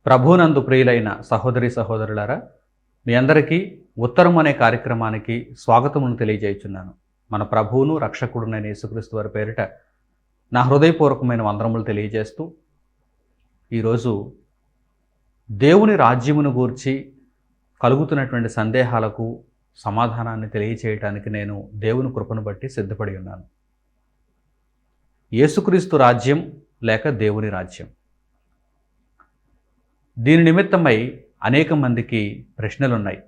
ప్రభునందు ప్రియులైన సహోదరి సహోదరులారా, మీ అందరికీ ఉత్తరం అనే కార్యక్రమానికి స్వాగతమును తెలియజేయుచున్నాను. మన ప్రభువును రక్షకుడునైన యేసుక్రీస్తు వారి పేరిట నా హృదయపూర్వకమైన వందనములు తెలియజేస్తూ, ఈరోజు దేవుని రాజ్యమును గూర్చి కలుగుతున్నటువంటి సందేహాలకు సమాధానాన్ని తెలియచేయటానికి నేను దేవుని కృపను బట్టి సిద్ధపడి ఉన్నాను. యేసుక్రీస్తు రాజ్యం లేక దేవుని రాజ్యం, దీని నిమిత్తమై అనేక మందికి ప్రశ్నలున్నాయి.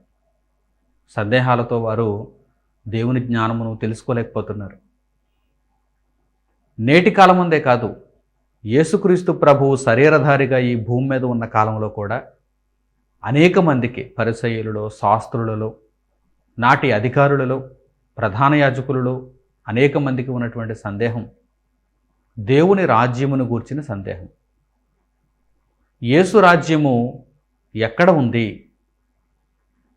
సందేహాలతో వారు దేవుని జ్ఞానమును తెలుసుకోలేకపోతున్నారు. నేటి కాలముందే కాదు, యేసుక్రీస్తు ప్రభువు శరీరధారిగా ఈ భూమి మీద ఉన్న కాలంలో కూడా అనేక మందికి, పరిసయ్యులలో, శాస్త్రులలో, నాటి అధికారులలో, ప్రధాన యాజకులలో అనేక మందికి ఉన్నటువంటి సందేహం దేవుని రాజ్యమును గూర్చిన సందేహం. యేసు రాజ్యము ఎక్కడ ఉంది?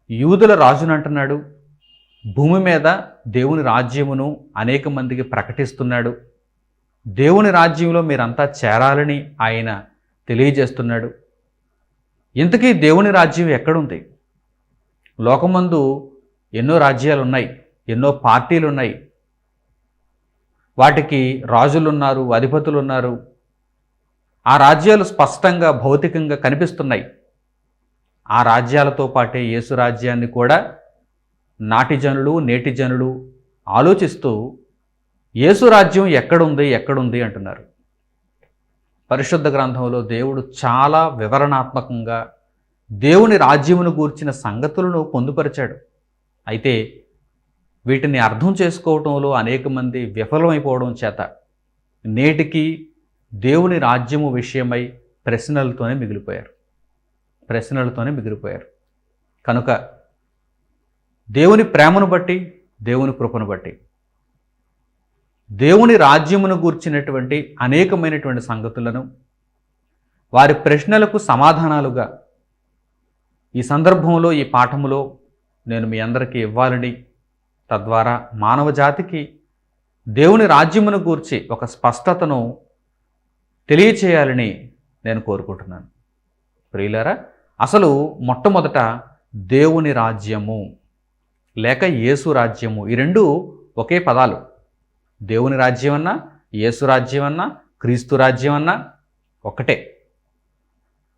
యూదుల రాజును అంటున్నాడు, భూమి మీద దేవుని రాజ్యమును అనేక మందికి ప్రకటిస్తున్నాడు, దేవుని రాజ్యంలో మీరంతా చేరాలని ఆయన తెలియజేస్తున్నాడు. ఇంతకీ దేవుని రాజ్యం ఎక్కడుంది? లోకమందు ఎన్నో రాజ్యాలు ఉన్నాయి, ఎన్నో పార్టీలు ఉన్నాయి, వాటికి రాజులున్నారు, అధిపతులు ఉన్నారు. ఆ రాజ్యాలు స్పష్టంగా భౌతికంగా కనిపిస్తున్నాయి. ఆ రాజ్యాలతో పాటే యేసు రాజ్యాన్ని కూడా నాటి జనులు, నేటి జనులు ఆలోచిస్తూ యేసు రాజ్యం ఎక్కడుంది అంటున్నారు. పరిశుద్ధ గ్రంథంలో దేవుడు చాలా వివరణాత్మకంగా దేవుని రాజ్యమును గూర్చిన సంగతులను పొందుపరిచాడు. అయితే వీటిని అర్థం చేసుకోవటంలో అనేక మంది విఫలమైపోవడం చేత నేటికి దేవుని రాజ్యము విషయమై ప్రశ్నలతోనే మిగిలిపోయారు. కనుక దేవుని ప్రేమను బట్టి, దేవుని కృపను బట్టి దేవుని రాజ్యమును గూర్చినటువంటి అనేకమైనటువంటి సంగతులను, వారి ప్రశ్నలకు సమాధానాలుగా ఈ సందర్భంలో, ఈ పాఠములో నేను మీ అందరికీ ఇవ్వాలని, తద్వారా మానవ జాతికి దేవుని రాజ్యమును గూర్చి ఒక స్పష్టతను తెలియచేయాలని నేను కోరుకుంటున్నాను. ప్రియులారా, అసలు మొట్టమొదట దేవుని రాజ్యము లేక యేసు రాజ్యము, ఈ రెండు ఒకే పదాలు. దేవుని రాజ్యం అన్నా, యేసు రాజ్యం అన్నా, క్రీస్తు రాజ్యం అన్నా ఒకటే,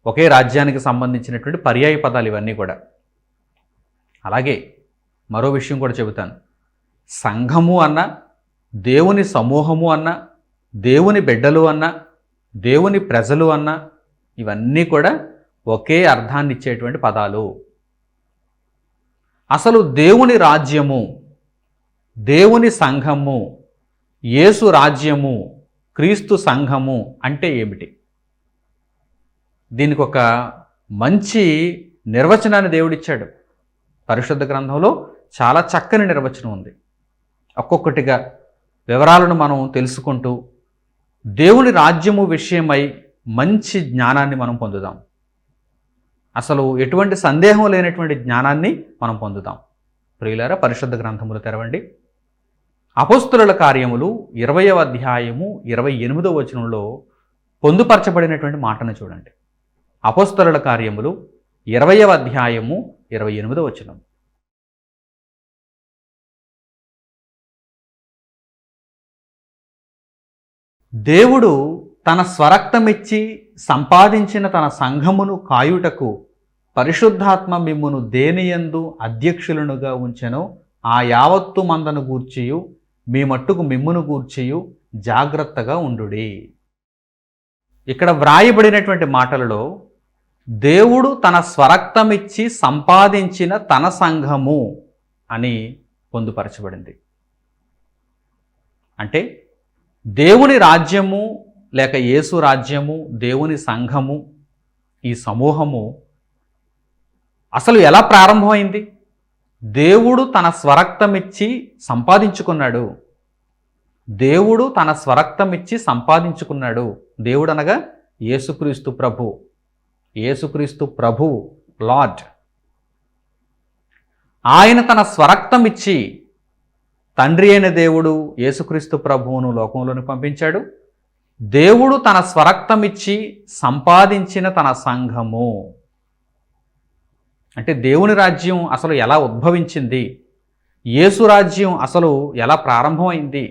ఒకే రాజ్యానికి సంబంధించినటువంటి పర్యాయ పదాలు ఇవన్నీ కూడా. అలాగే మరో విషయం కూడా చెబుతాను. సంఘము అన్నా, దేవుని సమూహము అన్నా, దేవుని బిడ్డలు అన్నా, దేవుని ప్రజలు అన్నా ఇవన్నీ కూడా ఒకే అర్థాన్ని ఇచ్చేటువంటి పదాలు. అసలు దేవుని రాజ్యము, దేవుని సంఘము, యేసు రాజ్యము, క్రీస్తు సంఘము అంటే ఏమిటి? దీనికి ఒక మంచి నిర్వచనాన్ని దేవుడిచ్చాడు. పరిశుద్ధ గ్రంథంలో చాలా చక్కని నిర్వచనం ఉంది. ఒక్కొక్కటిగా వివరాలను మనం తెలుసుకుంటూ దేవుని రాజ్యము విషయమై మంచి జ్ఞానాన్ని మనం పొందుదాం. అసలు ఎటువంటి సందేహం లేనటువంటి జ్ఞానాన్ని మనం పొందుదాం. ప్రియులారా, పరిశుద్ధ గ్రంథములు తెరవండి. అపోస్తలుల కార్యములు 20వ అధ్యాయము 28వ వచనంలో పొందుపరచబడినటువంటి మాటను చూడండి. అపోస్తలుల కార్యములు 20వ అధ్యాయము 28వ వచనం. దేవుడు తన స్వరక్తమిచ్చి సంపాదించిన తన సంఘమును కాయుటకు పరిశుద్ధాత్మ మిమ్మును దేనియందు అధ్యక్షులనుగా ఉంచెనో ఆ యావత్తు మందను గూర్చియు మీ మట్టుకు మిమ్మును గూర్చియు జాగ్రత్తగా ఉండుడి. ఇక్కడ వ్రాయబడినటువంటి మాటలలో దేవుడు తన స్వరక్తమిచ్చి సంపాదించిన తన సంఘము అని పొందుపరచబడింది. అంటే దేవుని రాజ్యము లేక యేసు రాజ్యము, దేవుని సంఘము, ఈ సమూహము అసలు ఎలా ప్రారంభమైంది? దేవుడు తన స్వరక్తమిచ్చి సంపాదించుకున్నాడు. దేవుడు తన స్వరక్తమిచ్చి సంపాదించుకున్నాడు. దేవుడు అనగా యేసుక్రీస్తు ప్రభు, యేసుక్రీస్తు ప్రభు, లార్డ్. ఆయన తన స్వరక్తమిచ్చి తండ్రి అయిన దేవుడు యేసుక్రీస్తు ప్రభువును లోకంలోని పంపించాడు. దేవుడు తన స్వరక్తమిచ్చి సంపాదించిన తన సంఘము. అంటే దేవుని రాజ్యం అసలు ఎలా ఉద్భవించింది, యేసు రాజ్యం అసలు ఎలా ప్రారంభమైంది,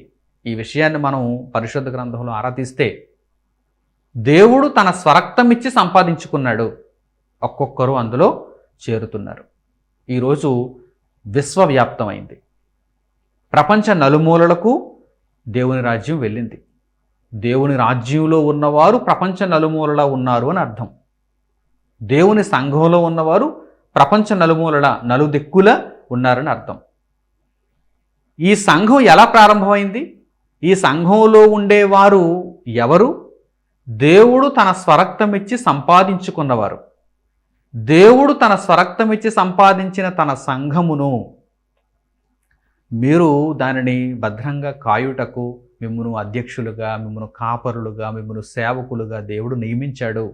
ఈ విషయాన్ని మనం పరిశుద్ధ గ్రంథంలో ఆరాధిస్తే దేవుడు తన స్వరక్తమిచ్చి సంపాదించుకున్నాడు. ఒక్కొక్కరు అందులో చేరుతున్నారు. ఈరోజు విశ్వవ్యాప్తమైంది. ప్రపంచ నలుమూలలకు దేవుని రాజ్యం వెళ్ళింది. దేవుని రాజ్యంలో ఉన్నవారు ప్రపంచ నలుమూలలా ఉన్నారు అని అర్థం. దేవుని సంఘంలో ఉన్నవారు ప్రపంచ నలుమూలల నలుదిక్కుల ఉన్నారని అర్థం. ఈ సంఘం ఎలా ప్రారంభమైంది? ఈ సంఘంలో ఉండేవారు ఎవరు? దేవుడు తన స్వరక్తమిచ్చి సంపాదించుకున్నవారు. దేవుడు తన స్వరక్తమిచ్చి సంపాదించిన తన సంఘమును మీరు దానిని భద్రంగా కాయుటకు మిమ్మును అధ్యక్షులుగా, మిమ్మును కాపరులుగా, మిమ్మును సేవకులుగా దేవుడు నియమించాడు.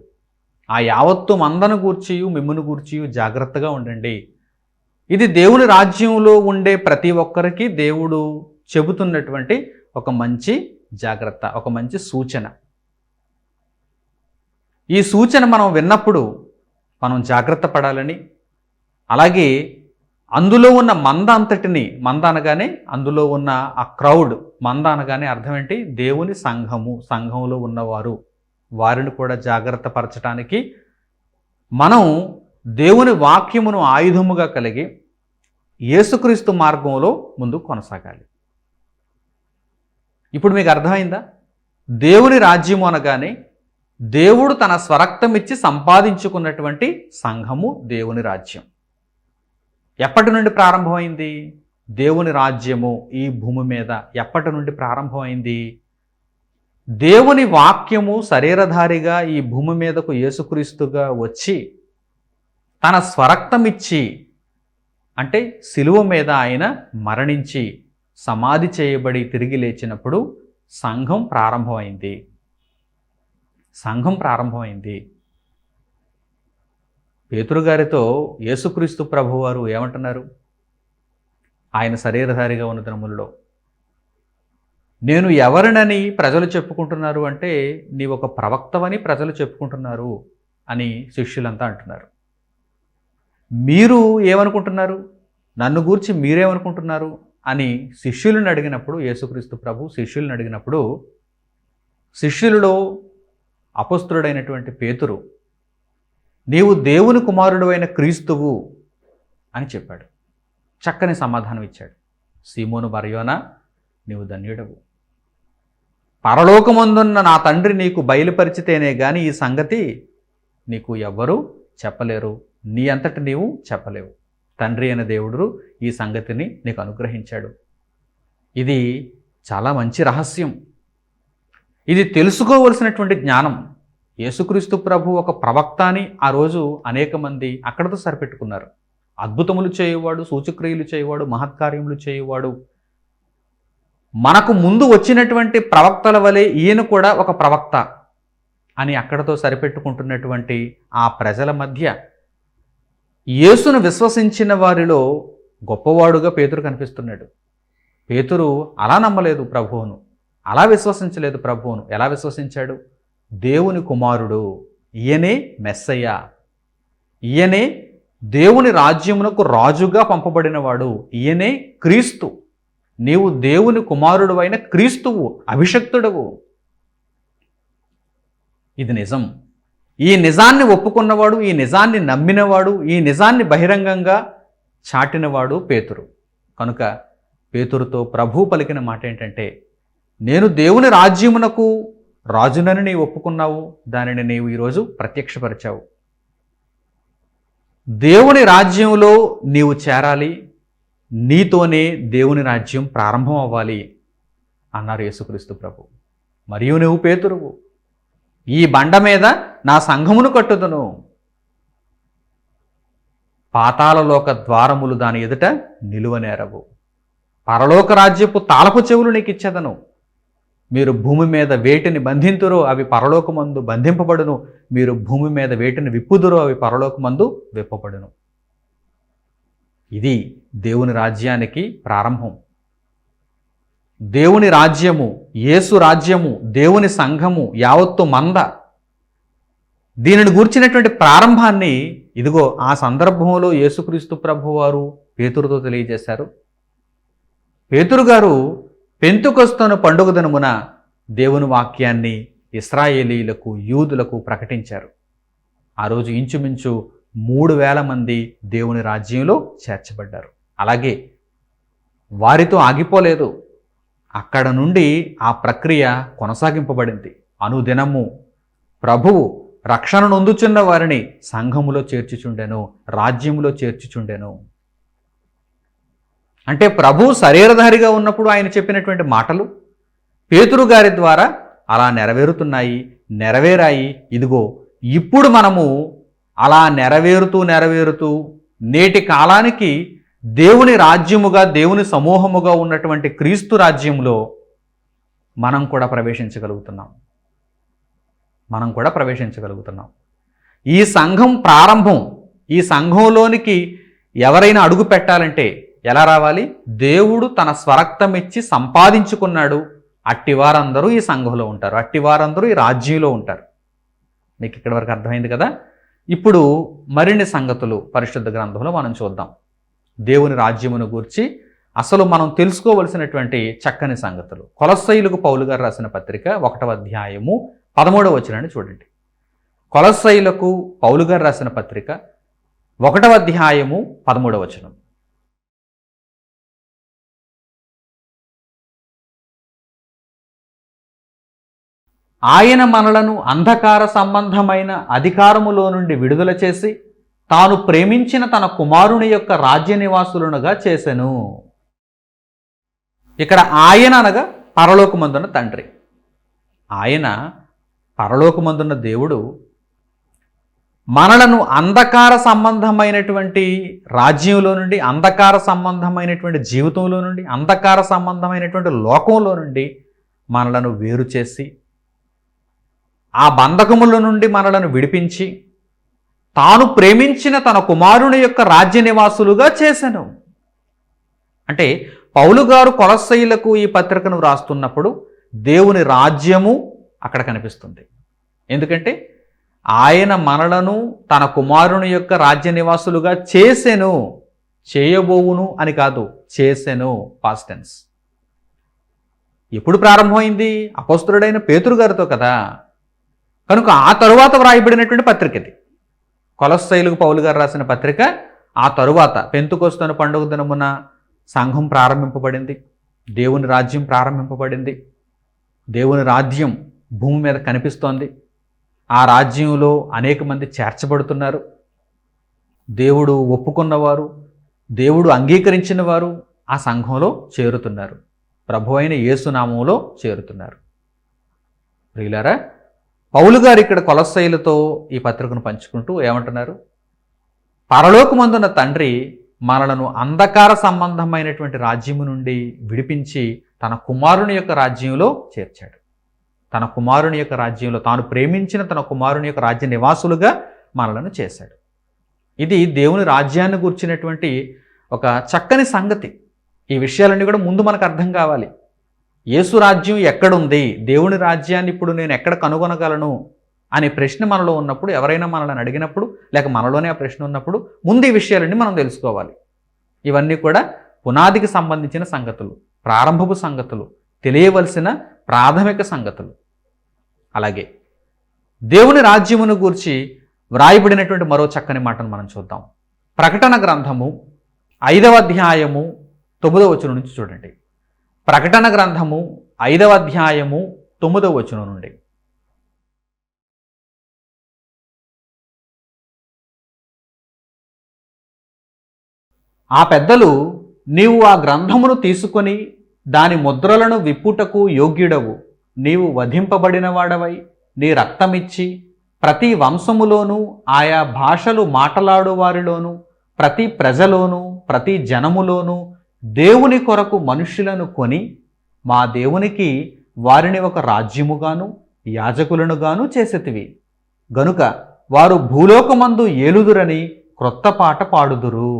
ఆ యావత్తు మందను గూర్చియు మిమ్మును గూర్చియు జాగ్రత్తగా ఉండండి. ఇది దేవుని రాజ్యంలో ఉండే ప్రతి ఒక్కరికి దేవుడు చెబుతున్నటువంటి ఒక మంచి జాగ్రత్త, ఒక మంచి సూచన. ఈ సూచన మనం విన్నప్పుడు మనం జాగ్రత్త పడాలని, అలాగే అందులో ఉన్న మంద అంతటిని, మంద అనగానే అందులో ఉన్న ఆ క్రౌడ్, మంద అనగానే అర్థం ఏంటి? దేవుని సంఘము, సంఘంలో ఉన్నవారు, వారిని కూడా జాగ్రత్త పరచడానికి మనం దేవుని వాక్యమును ఆయుధముగా కలిగి యేసుక్రీస్తు మార్గంలో ముందుకు కొనసాగాలి. ఇప్పుడు మీకు అర్థమైందా? దేవుని రాజ్యము అనగానే దేవుడు తన స్వరక్తం ఇచ్చి సంపాదించుకున్నటువంటి సంఘము దేవుని రాజ్యం. ఎప్పటి నుండి ప్రారంభమైంది దేవుని రాజ్యము ఈ భూమి మీద? ఎప్పటి నుండి ప్రారంభమైంది? దేవుని వాక్యము శరీరధారిగా ఈ భూమి మీదకు యేసుక్రీస్తుగా వచ్చి తన స్వరక్తమిచ్చి, అంటే శిలువ మీద ఆయన మరణించి సమాధి చేయబడి తిరిగి లేచినప్పుడు సంఘం ప్రారంభమైంది. సంఘం ప్రారంభమైంది. పేతురు గారితో యేసుక్రీస్తు ప్రభువారు ఏమంటున్నారు? ఆయన శరీరధారిగా ఉన్న దినములలో, నేను ఎవరినని ప్రజలు చెప్పుకుంటున్నారు అంటే నీవు ఒక ప్రవక్తవని ప్రజలు చెప్పుకుంటున్నారు అని శిష్యులంతా అంటున్నారు. మీరు ఏమనుకుంటున్నారు? నన్ను గూర్చి మీరేమనుకుంటున్నారు అని శిష్యులను అడిగినప్పుడు, యేసుక్రీస్తు ప్రభు శిష్యులను అడిగినప్పుడు, శిష్యులలో అపొస్తలుడైనటువంటి పేతురు నీవు దేవుని కుమారుడు అయిన క్రీస్తువు అని చెప్పాడు. చక్కని సమాధానం ఇచ్చాడు. సీమోను బర్యోనా, నీవు ధన్యుడవు. పరలోకమందున్న నా తండ్రి నీకు బయలుపరిచితేనే గాని ఈ సంగతి నీకు ఎవ్వరూ చెప్పలేరు, నీ అంతటి నీవు చెప్పలేవు. తండ్రి అయిన దేవుడు ఈ సంగతిని నీకు అనుగ్రహించాడు. ఇది చాలా మంచి రహస్యం. ఇది తెలుసుకోవలసినటువంటి జ్ఞానం. యేసుక్రీస్తు ప్రభు ఒక ప్రవక్త అని ఆ రోజు అనేక మంది అక్కడతో సరిపెట్టుకున్నారు. అద్భుతములు చేయువాడు, సూచక్రియలు చేయువాడు, మహత్కార్యములు చేయువాడు, మనకు ముందు వచ్చినటువంటి ప్రవక్తల వలె ఈయన కూడా ఒక ప్రవక్త అని అక్కడతో సరిపెట్టుకుంటున్నటువంటి ఆ ప్రజల మధ్య యేసును విశ్వసించిన వారిలో గొప్పవాడుగా పేతురు కనిపిస్తున్నాడు. పేతురు అలా నమ్మలేదు ప్రభువును, అలా విశ్వసించలేదు ప్రభువును. ఎలా విశ్వసించాడు? దేవుని కుమారుడు, ఈయనే మెస్సయ్య, ఈయనే దేవుని రాజ్యమునకు రాజుగా పంపబడినవాడు, ఈయనే క్రీస్తు, నీవు దేవుని కుమారుడు అయిన క్రీస్తువు, అభిషక్తుడవు. ఇది నిజం. ఈ నిజాన్ని ఒప్పుకున్నవాడు, ఈ నిజాన్ని నమ్మినవాడు, ఈ నిజాన్ని బహిరంగంగా చాటినవాడు పేతురు. కనుక పేతురుతో ప్రభు పలికిన మాట ఏంటంటే, నేను దేవుని రాజ్యమునకు రాజునని నీవు ఒప్పుకున్నావు, దానిని నీవు ఈరోజు ప్రత్యక్షపరిచావు. దేవుని రాజ్యంలో నీవు చేరాలి, నీతోనే దేవుని రాజ్యం ప్రారంభం అవ్వాలి అన్నారు యేసుక్రీస్తు ప్రభు. మరియు నువ్వు పేతురువు, ఈ బండ మీద నా సంఘమును కట్టుదును, పాతాళలోక ద్వారములు దాని ఎదుట నిలువనేరవు, పరలోక రాజ్యపు తాళపు చెవులు నీకు ఇచ్చేదను, మీరు భూమి మీద వేటిని బంధింతురో అవి పరలోకమందు బంధింపబడును, మీరు భూమి మీద వేటిని విప్పుదురో అవి పరలోకమందు విప్పబడును. ఇది దేవుని రాజ్యానికి ప్రారంభం. దేవుని రాజ్యము, యేసు రాజ్యము, దేవుని సంఘము, యావత్తు మంద, దీనిని గూర్చినటువంటి ప్రారంభాన్ని ఇదిగో ఆ సందర్భంలో యేసుక్రీస్తు ప్రభువారు పేతురుతో తెలియజేశారు. పేతురు గారు పెంతుకొస్తున్న పండుగ దినమున దేవుని వాక్యాన్ని ఇశ్రాయేలీలకు, యూదులకు ప్రకటించారు. ఆ రోజు ఇంచుమించు 3,000 మంది దేవుని రాజ్యంలో చేర్చబడ్డారు. అలాగే వారితో ఆగిపోలేదు. అక్కడ నుండి ఆ ప్రక్రియ కొనసాగింపబడింది. అనుదినము ప్రభువు రక్షణ నొందుచున్న వారిని సంఘములో చేర్చుచుండెను, రాజ్యములో చేర్చుచుండెను. అంటే ప్రభు శరీరధారిగా ఉన్నప్పుడు ఆయన చెప్పినటువంటి మాటలు పేతురు గారి ద్వారా అలా నెరవేరాయి. ఇదిగో ఇప్పుడు మనము అలా నెరవేరుతూ నేటి కాలానికి దేవుని రాజ్యముగా, దేవుని సమూహముగా ఉన్నటువంటి క్రీస్తు రాజ్యంలో మనం కూడా ప్రవేశించగలుగుతున్నాం. ఈ సంఘం ప్రారంభం, ఈ సంఘంలోనికి ఎవరైనా అడుగు పెట్టాలంటే ఎలా రావాలి? దేవుడు తన స్వరక్తం ఇచ్చి సంపాదించుకున్నాడు. అట్టివారందరూ ఈ సంఘంలో ఉంటారు, అట్టివారందరూ ఈ రాజ్యంలో ఉంటారు. మీకు ఇక్కడి వరకు అర్థమైంది కదా? ఇప్పుడు మరిన్ని సంగతులు పరిశుద్ధ గ్రంథంలో మనం చూద్దాం. దేవుని రాజ్యమును గూర్చి అసలు మనం తెలుసుకోవలసినటువంటి చక్కని సంగతులు. కొలస్సీయులకు పౌలు గారు రాసిన పత్రిక 1వ అధ్యాయము 13వ వచనాన్ని చూడండి. కొలస్సీయులకు పౌలు గారు రాసిన పత్రిక 1వ అధ్యాయము 13వ వచనం. ఆయన మనలను అంధకార సంబంధమైన అధికారములో నుండి విడుదల చేసి తాను ప్రేమించిన తన కుమారుని యొక్క రాజ్య నివాసులనుగా చేసెను. ఇక్కడ ఆయన అనగా పరలోకమందున్న తండ్రి. ఆయన పరలోకమందున్న దేవుడు మనలను అంధకార సంబంధమైనటువంటి రాజ్యంలో నుండి, అంధకార సంబంధమైనటువంటి జీవితంలో నుండి, అంధకార సంబంధమైనటువంటి లోకంలో నుండి మనలను వేరు చేసి, ఆ బంధకముల నుండి మనలను విడిపించి తాను ప్రేమించిన తన కుమారుని యొక్క రాజ్య నివాసులుగా చేశాను. అంటే పౌలు గారు కొలస్సీయులకు ఈ పత్రికను వ్రాస్తున్నప్పుడు దేవుని రాజ్యము అక్కడ కనిపిస్తుంది. ఎందుకంటే ఆయన మనలను తన కుమారుని యొక్క రాజ్య నివాసులుగా చేసెను, చేయబోవును అని కాదు, చేసెను, పాస్ట్ టెన్స్. ఎప్పుడు ప్రారంభమైంది? అపోస్తలుడైన పేతురు గారితో కదా. కనుక ఆ తరువాత వ్రాయబడినటువంటి పత్రిక ఇది. కొలస్సీయులకు పౌలు గారు రాసిన పత్రిక. ఆ తరువాత పెంతుకొస్తున్న పండుగ దినమున సంఘం ప్రారంభింపబడింది, దేవుని రాజ్యం ప్రారంభింపబడింది. దేవుని రాజ్యం భూమి మీద కనిపిస్తోంది. ఆ రాజ్యంలో అనేక మంది చేర్చబడుతున్నారు. దేవుడు ఒప్పుకున్నవారు, దేవుడు అంగీకరించిన వారు ఆ సంఘంలో చేరుతున్నారు. ప్రభువైన యేసు నామములో చేరుతున్నారు. ప్రియులారా, పౌలు గారు ఇక్కడ కొలస్సీయులతో ఈ పత్రికను పంచుకుంటూ ఏమంటున్నారు? పరలోకమందున్న తండ్రి మనలను అంధకార సంబంధమైనటువంటి రాజ్యము నుండి విడిపించి తన కుమారుని యొక్క రాజ్యంలో చేర్చాడు. తన కుమారుని యొక్క రాజ్యంలో, తాను ప్రేమించిన తన కుమారుని యొక్క రాజ్య నివాసులుగా మనలను చేశాడు. ఇది దేవుని రాజ్యాన్ని గుర్చినటువంటి ఒక చక్కని సంగతి. ఈ విషయాలన్నీ కూడా ముందు మనకు అర్థం కావాలి. యేసు రాజ్యం ఎక్కడుంది, దేవుని రాజ్యాన్ని ఇప్పుడు నేను ఎక్కడ కనుగొనగలను అనే ప్రశ్న మనలో ఉన్నప్పుడు, ఎవరైనా మనల్ని అడిగినప్పుడు, లేక మనలోనే ఆ ప్రశ్న ఉన్నప్పుడు ముందు ఈ విషయాలన్నీ మనం తెలుసుకోవాలి. ఇవన్నీ కూడా పునాదికి సంబంధించిన సంగతులు, ప్రారంభపు సంగతులు, తెలియవలసిన ప్రాథమిక సంగతులు. అలాగే దేవుని రాజ్యమును గూర్చి వ్రాయబడినటువంటి మరో చక్కని మాటను మనం చూద్దాం. ప్రకటన గ్రంథము 5వ అధ్యాయము 9వ వచనం నుంచి చూడండి. ప్రకటన గ్రంథము 5వ అధ్యాయము 9వ వచనం నుండి. ఆ పెద్దలు, నీవు ఆ గ్రంథమును తీసుకొని దాని ముద్రలను విప్పుటకు యోగ్యుడవు, నీవు వధింపబడిన వాడవై నీ రక్తమిచ్చి ప్రతి వంశములోనూ, ఆయా భాషలు మాట్లాడు వారిలోనూ, ప్రతి ప్రజలోనూ, ప్రతి జనములోనూ దేవుని కొరకు మనుష్యులను కొని మా దేవునికి వారిని ఒక రాజ్యముగాను యాజకులనుగాను చేసేతివి. గనుక వారు భూలోకమందు ఏలుదురని క్రొత్త పాట పాడుదురు.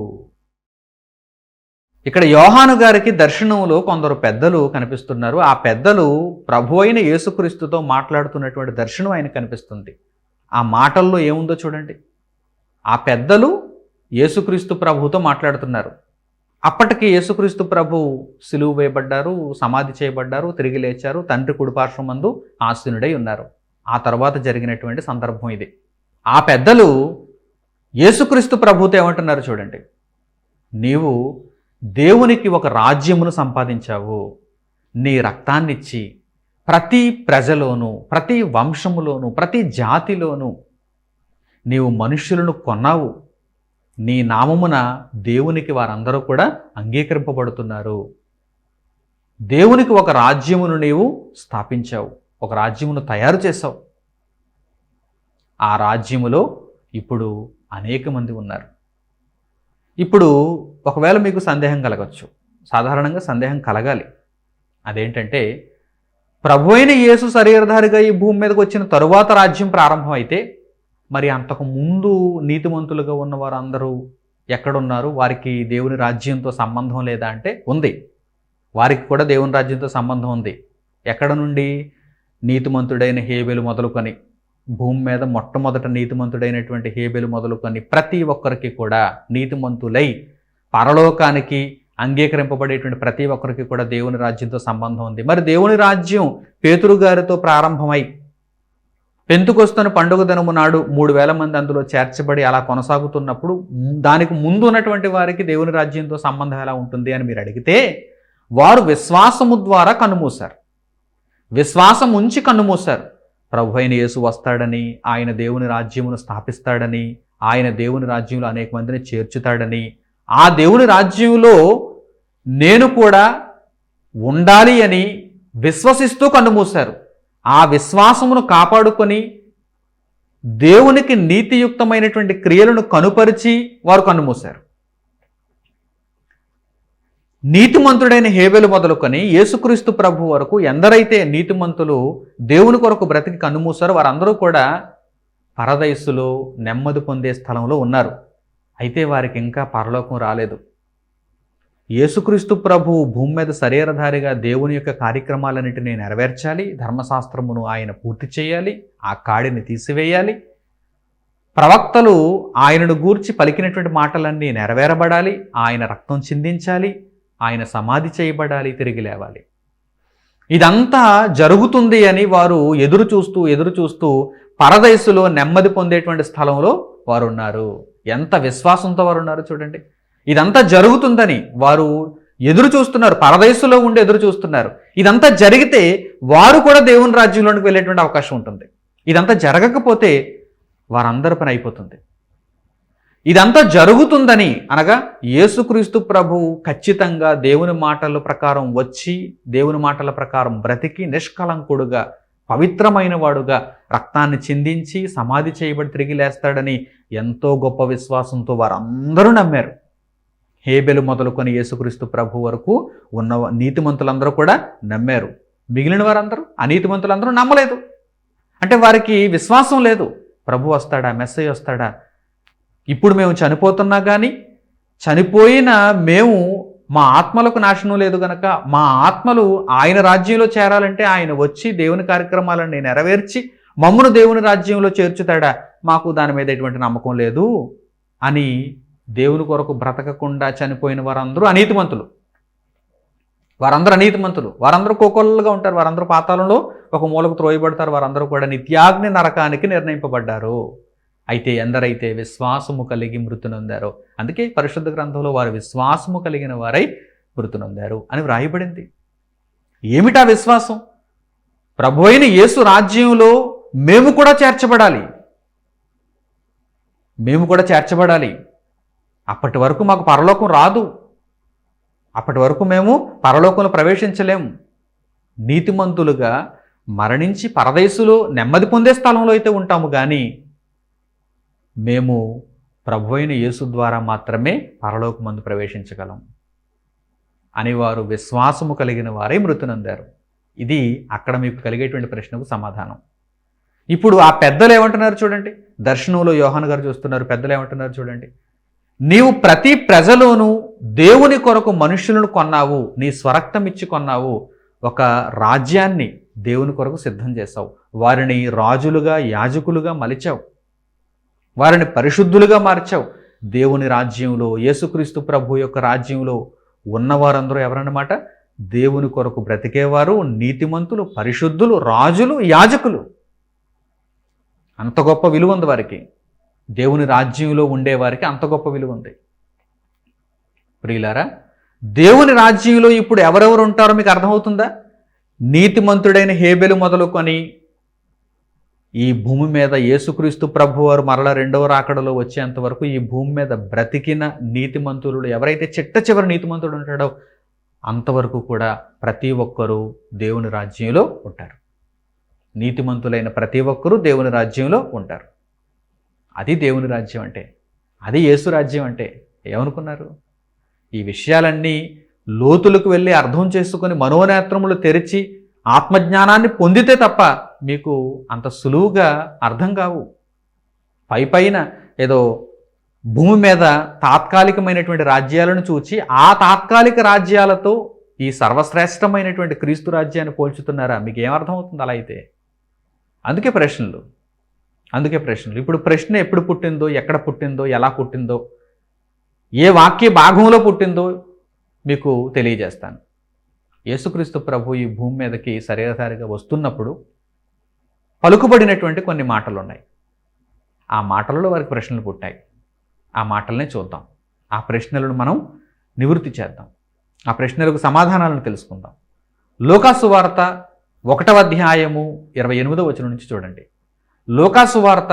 ఇక్కడ యోహాను గారికి దర్శనంలో కొందరు పెద్దలు కనిపిస్తున్నారు. ఆ పెద్దలు ప్రభు అయిన యేసుక్రీస్తుతో మాట్లాడుతున్నటువంటి దర్శనం ఆయన కనిపిస్తుంది. ఆ మాటల్లో ఏముందో చూడండి. ఆ పెద్దలు యేసుక్రీస్తు ప్రభుతో మాట్లాడుతున్నారు. అప్పటికి యేసుక్రీస్తు ప్రభు సిలువ వేయబడ్డారు, సమాధి చేయబడ్డారు, తిరిగి లేచారు, తండ్రి కుడిపార్శ్వమందు ఆసీనుడై ఉన్నారు. ఆ తర్వాత జరిగినటువంటి సందర్భం ఇది. ఆ పెద్దలు యేసుక్రీస్తు ప్రభుతో ఏమంటున్నారు చూడండి. నీవు దేవునికి ఒక రాజ్యమును సంపాదించావు, నీ రక్తాన్నిచ్చి ప్రతి ప్రజలోనూ, ప్రతి వంశములోనూ, ప్రతి జాతిలోనూ నీవు మనుష్యులను కొన్నావు. నీ నామమున దేవునికి వారందరూ కూడా అంగీకరింపబడుతున్నారు. దేవునికి ఒక రాజ్యమును నీవు స్థాపించావు, ఒక రాజ్యమును తయారు చేశావు. ఆ రాజ్యములో ఇప్పుడు అనేక మంది ఉన్నారు. ఇప్పుడు ఒకవేళ మీకు సందేహం కలగచ్చు, సాధారణంగా సందేహం కలగాలి. అదేంటంటే, ప్రభు అయిన యేసు శరీరధారిగా ఈ భూమి మీదకి వచ్చిన తరువాత రాజ్యం ప్రారంభం అయితే, మరి అంతకు ముందు నీతిమంతులుగా ఉన్న వారందరూ ఎక్కడున్నారు? వారికి దేవుని రాజ్యంతో సంబంధం లేదా అంటే ఉంది. వారికి కూడా దేవుని రాజ్యంతో సంబంధం ఉంది. ఎక్కడ నుండి? నీతిమంతుడైన హేబెలు మొదలుకొని, భూమి మీద మొట్టమొదట నీతిమంతుడైనటువంటి హేబెలు మొదలుకొని ప్రతి ఒక్కరికి కూడా నీతిమంతులై పరలోకానికి అంగీకరింపబడేటువంటి ప్రతి ఒక్కరికి కూడా దేవుని రాజ్యంతో సంబంధం ఉంది. మరి దేవుని రాజ్యం పేతురు గారితో ప్రారంభమై పెంతుకొస్తున్న పండుగ దినము నాడు 3000 మంది అందులో చేర్చబడి అలా కొనసాగుతున్నప్పుడు దానికి ముందు ఉన్నటువంటి వారికి దేవుని రాజ్యంతో సంబంధం ఎలా ఉంటుంది అని మీరు అడిగితే, వారు విశ్వాసము ద్వారా కన్నుమూశారు. విశ్వాసం ఉంచి కన్నుమూశారు. ప్రభు అయిన యేసు వస్తాడని, ఆయన దేవుని రాజ్యమును స్థాపిస్తాడని, ఆయన దేవుని రాజ్యంలో అనేక మందిని చేర్చుతాడని, ఆ దేవుని రాజ్యంలో నేను కూడా ఉండాలి అని విశ్వసిస్తూ కన్నుమూశారు. ఆ విశ్వాసమును కాపాడుకొని దేవునికి నీతియుక్తమైనటువంటి క్రియలను కనుపరిచి వారు కన్నుమూశారు. నీతిమంతుడైన హేబెలు మొదలుకొని యేసుక్రీస్తు ప్రభు వరకు ఎందరైతే నీతిమంతులు దేవుని కొరకు బ్రతికి కన్నుమూశారో వారందరూ కూడా పరదైసులో నెమ్మది పొందే స్థలంలో ఉన్నారు. అయితే వారికి ఇంకా పరలోకం రాలేదు. యేసుక్రీస్తు ప్రభు భూమి మీద శరీరధారిగా దేవుని యొక్క కార్యక్రమాలన్నిటినీ నెరవేర్చాలి. ధర్మశాస్త్రమును ఆయన పూర్తి చేయాలి, ఆ కాడిని తీసివేయాలి. ప్రవక్తలు ఆయనను గూర్చి పలికినటువంటి మాటలన్నీ నెరవేరబడాలి. ఆయన రక్తం చిందించాలి, ఆయన సమాధి చేయబడాలి, తిరిగి లేవాలి. ఇదంతా జరుగుతుంది అని వారు ఎదురు చూస్తూ పరదైసులో నెమ్మది పొందేటువంటి స్థలంలో వారు ఉన్నారు. ఎంత విశ్వాసంతో వారు ఉన్నారు చూడండి. ఇదంతా జరుగుతుందని వారు ఎదురు చూస్తున్నారు, పరదైసులో ఉండి ఎదురు చూస్తున్నారు. ఇదంతా జరిగితే వారు కూడా దేవుని రాజ్యంలోనికి వెళ్ళేటువంటి అవకాశం ఉంటుంది. ఇదంతా జరగకపోతే వారందరి పని అయిపోతుంది. ఇదంతా జరుగుతుందని అనగా యేసుక్రీస్తు ప్రభు ఖచ్చితంగా దేవుని మాటల ప్రకారం వచ్చి, దేవుని మాటల ప్రకారం బ్రతికి, నిష్కలంకుడుగా పవిత్రమైన వాడుగా రక్తాన్ని చిందించి సమాధి చేయబడి తిరిగి లేస్తాడని ఎంతో గొప్ప విశ్వాసంతో వారందరూ నమ్మారు. హేబెలు మొదలుకొని యేసుక్రీస్తు ప్రభు వరకు ఉన్న నీతిమంతులందరూ కూడా నమ్మారు. మిగిలిన వారందరూ, అనీతిమంతులందరూ నమ్మలేదు. అంటే వారికి విశ్వాసం లేదు. ప్రభు వస్తాడా, మెస్సయ్య వస్తాడా, ఇప్పుడు మేము చనిపోతున్నా కానీ చనిపోయిన మేము, మా ఆత్మలకు నాశనం లేదు గనక మా ఆత్మలు ఆయన రాజ్యంలో చేరాలంటే ఆయన వచ్చి దేవుని కార్యక్రమాలన్నీ నెరవేర్చి మమ్మను దేవుని రాజ్యంలో చేర్చుతాడా, మాకు దాని మీద ఎటువంటి నమ్మకం లేదు అని దేవుని కొరకు బ్రతకకుండా చనిపోయిన వారందరూ అనీతిమంతులు. వారందరూ కోకొల్లగా ఉంటారు. వారందరూ పాతాళంలో ఒక మూలకు త్రోయబడతారు. వారందరూ కూడా నిత్యాగ్ని నరకానికి నిర్ణయింపబడ్డారు. అయితే ఎందరైతే విశ్వాసము కలిగి మృతి నొందారో, అందుకే పరిశుద్ధ గ్రంథంలో వారు విశ్వాసము కలిగిన వారై మృతి నొందారు అని వ్రాయబడింది. ఏమిటా విశ్వాసం? ప్రభు అయిన యేసు రాజ్యంలో మేము కూడా చేర్చబడాలి. అప్పటి వరకు మాకు పరలోకం రాదు. అప్పటి వరకు మేము పరలోకంలో ప్రవేశించలేము. నీతిమంతులుగా మరణించి పరదేశులో నెమ్మది పొందే స్థలంలో అయితే ఉంటాము, కానీ మేము ప్రభు అయిన యేసు ద్వారా మాత్రమే పరలోకమందు ప్రవేశించగలం అని వారు విశ్వాసము కలిగిన వారే మృతి నొందారు. ఇది అక్కడ మీకు కలిగేటువంటి ప్రశ్నకు సమాధానం. ఇప్పుడు ఆ పెద్దలు ఏమంటున్నారు చూడండి. దర్శనంలో యోహాను గారు చూస్తున్నారు. పెద్దలు ఏమంటున్నారు చూడండి. నీవు ప్రతి ప్రజలోనూ దేవుని కొరకు మనుషులను కొన్నావు, నీ స్వరక్తం ఇచ్చి కొన్నావు, ఒక రాజ్యాన్ని దేవుని కొరకు సిద్ధం చేశావు, వారిని రాజులుగా యాజకులుగా మలిచావు, వారిని పరిశుద్ధులుగా మార్చావు. దేవుని రాజ్యంలో, యేసుక్రీస్తు ప్రభు యొక్క రాజ్యంలో ఉన్నవారందరూ ఎవరన్నమాట? దేవుని కొరకు బ్రతికేవారు, నీతిమంతులు, పరిశుద్ధులు, రాజులు, యాజకులు. అంత గొప్ప విలువ ఉంది వారికి. దేవుని రాజ్యంలో ఉండేవారికి అంత గొప్ప విలువ ఉంది. ప్రియులారా, దేవుని రాజ్యంలో ఇప్పుడు ఎవరెవరు ఉంటారో మీకు అర్థమవుతుందా? నీతిమంతుడైన హేబెలు మొదలుకొని ఈ భూమి మీద యేసుక్రీస్తు ప్రభువారు మరల రెండవ రాకడలో వచ్చేంత వరకు ఈ భూమి మీద బ్రతికిన నీతిమంతులు ఎవరైతే చిట్ట చివరి నీతిమంతుడు ఉంటాడో అంతవరకు కూడా ప్రతి ఒక్కరూ దేవుని రాజ్యంలో ఉంటారు. నీతిమంతులైన ప్రతి ఒక్కరూ దేవుని రాజ్యంలో ఉంటారు. అది దేవుని రాజ్యం అంటే, అది యేసు రాజ్యం అంటే. ఏమనుకున్నారు? ఈ విషయాలన్నీ లోతులకు వెళ్ళి అర్థం చేసుకొని మనోనేత్రములు తెరిచి ఆత్మజ్ఞానాన్ని పొందితే తప్ప మీకు అంత సులువుగా అర్థం కావు. పైపైన ఏదో భూమి మీద తాత్కాలికమైనటువంటి రాజ్యాలను చూచి ఆ తాత్కాలిక రాజ్యాలతో ఈ సర్వశ్రేష్టమైనటువంటి క్రీస్తు రాజ్యాన్ని పోల్చుతున్నారా? మీకు ఏమర్థమవుతుంది అలా అయితే? అందుకే ప్రశ్నలు. ఇప్పుడు ప్రశ్న ఎప్పుడు పుట్టిందో, ఎక్కడ పుట్టిందో, ఎలా పుట్టిందో, ఏ వాక్య భాగంలో పుట్టిందో మీకు తెలియజేస్తాను. యేసుక్రీస్తు ప్రభు ఈ భూమి మీదకి శరీరధారిగా వస్తున్నప్పుడు పలుకుబడినటువంటి కొన్ని మాటలు ఉన్నాయి. ఆ మాటలలో వారికి ప్రశ్నలు పుట్టాయి. ఆ మాటలనే చూద్దాం. ఆ ప్రశ్నలను మనం నివృత్తి చేద్దాం. ఆ ప్రశ్నలకు సమాధానాలను తెలుసుకుందాం. లూకాసు వార్త 1వ అధ్యాయము 28వ వచనం నుంచి చూడండి. లూకాసు వార్త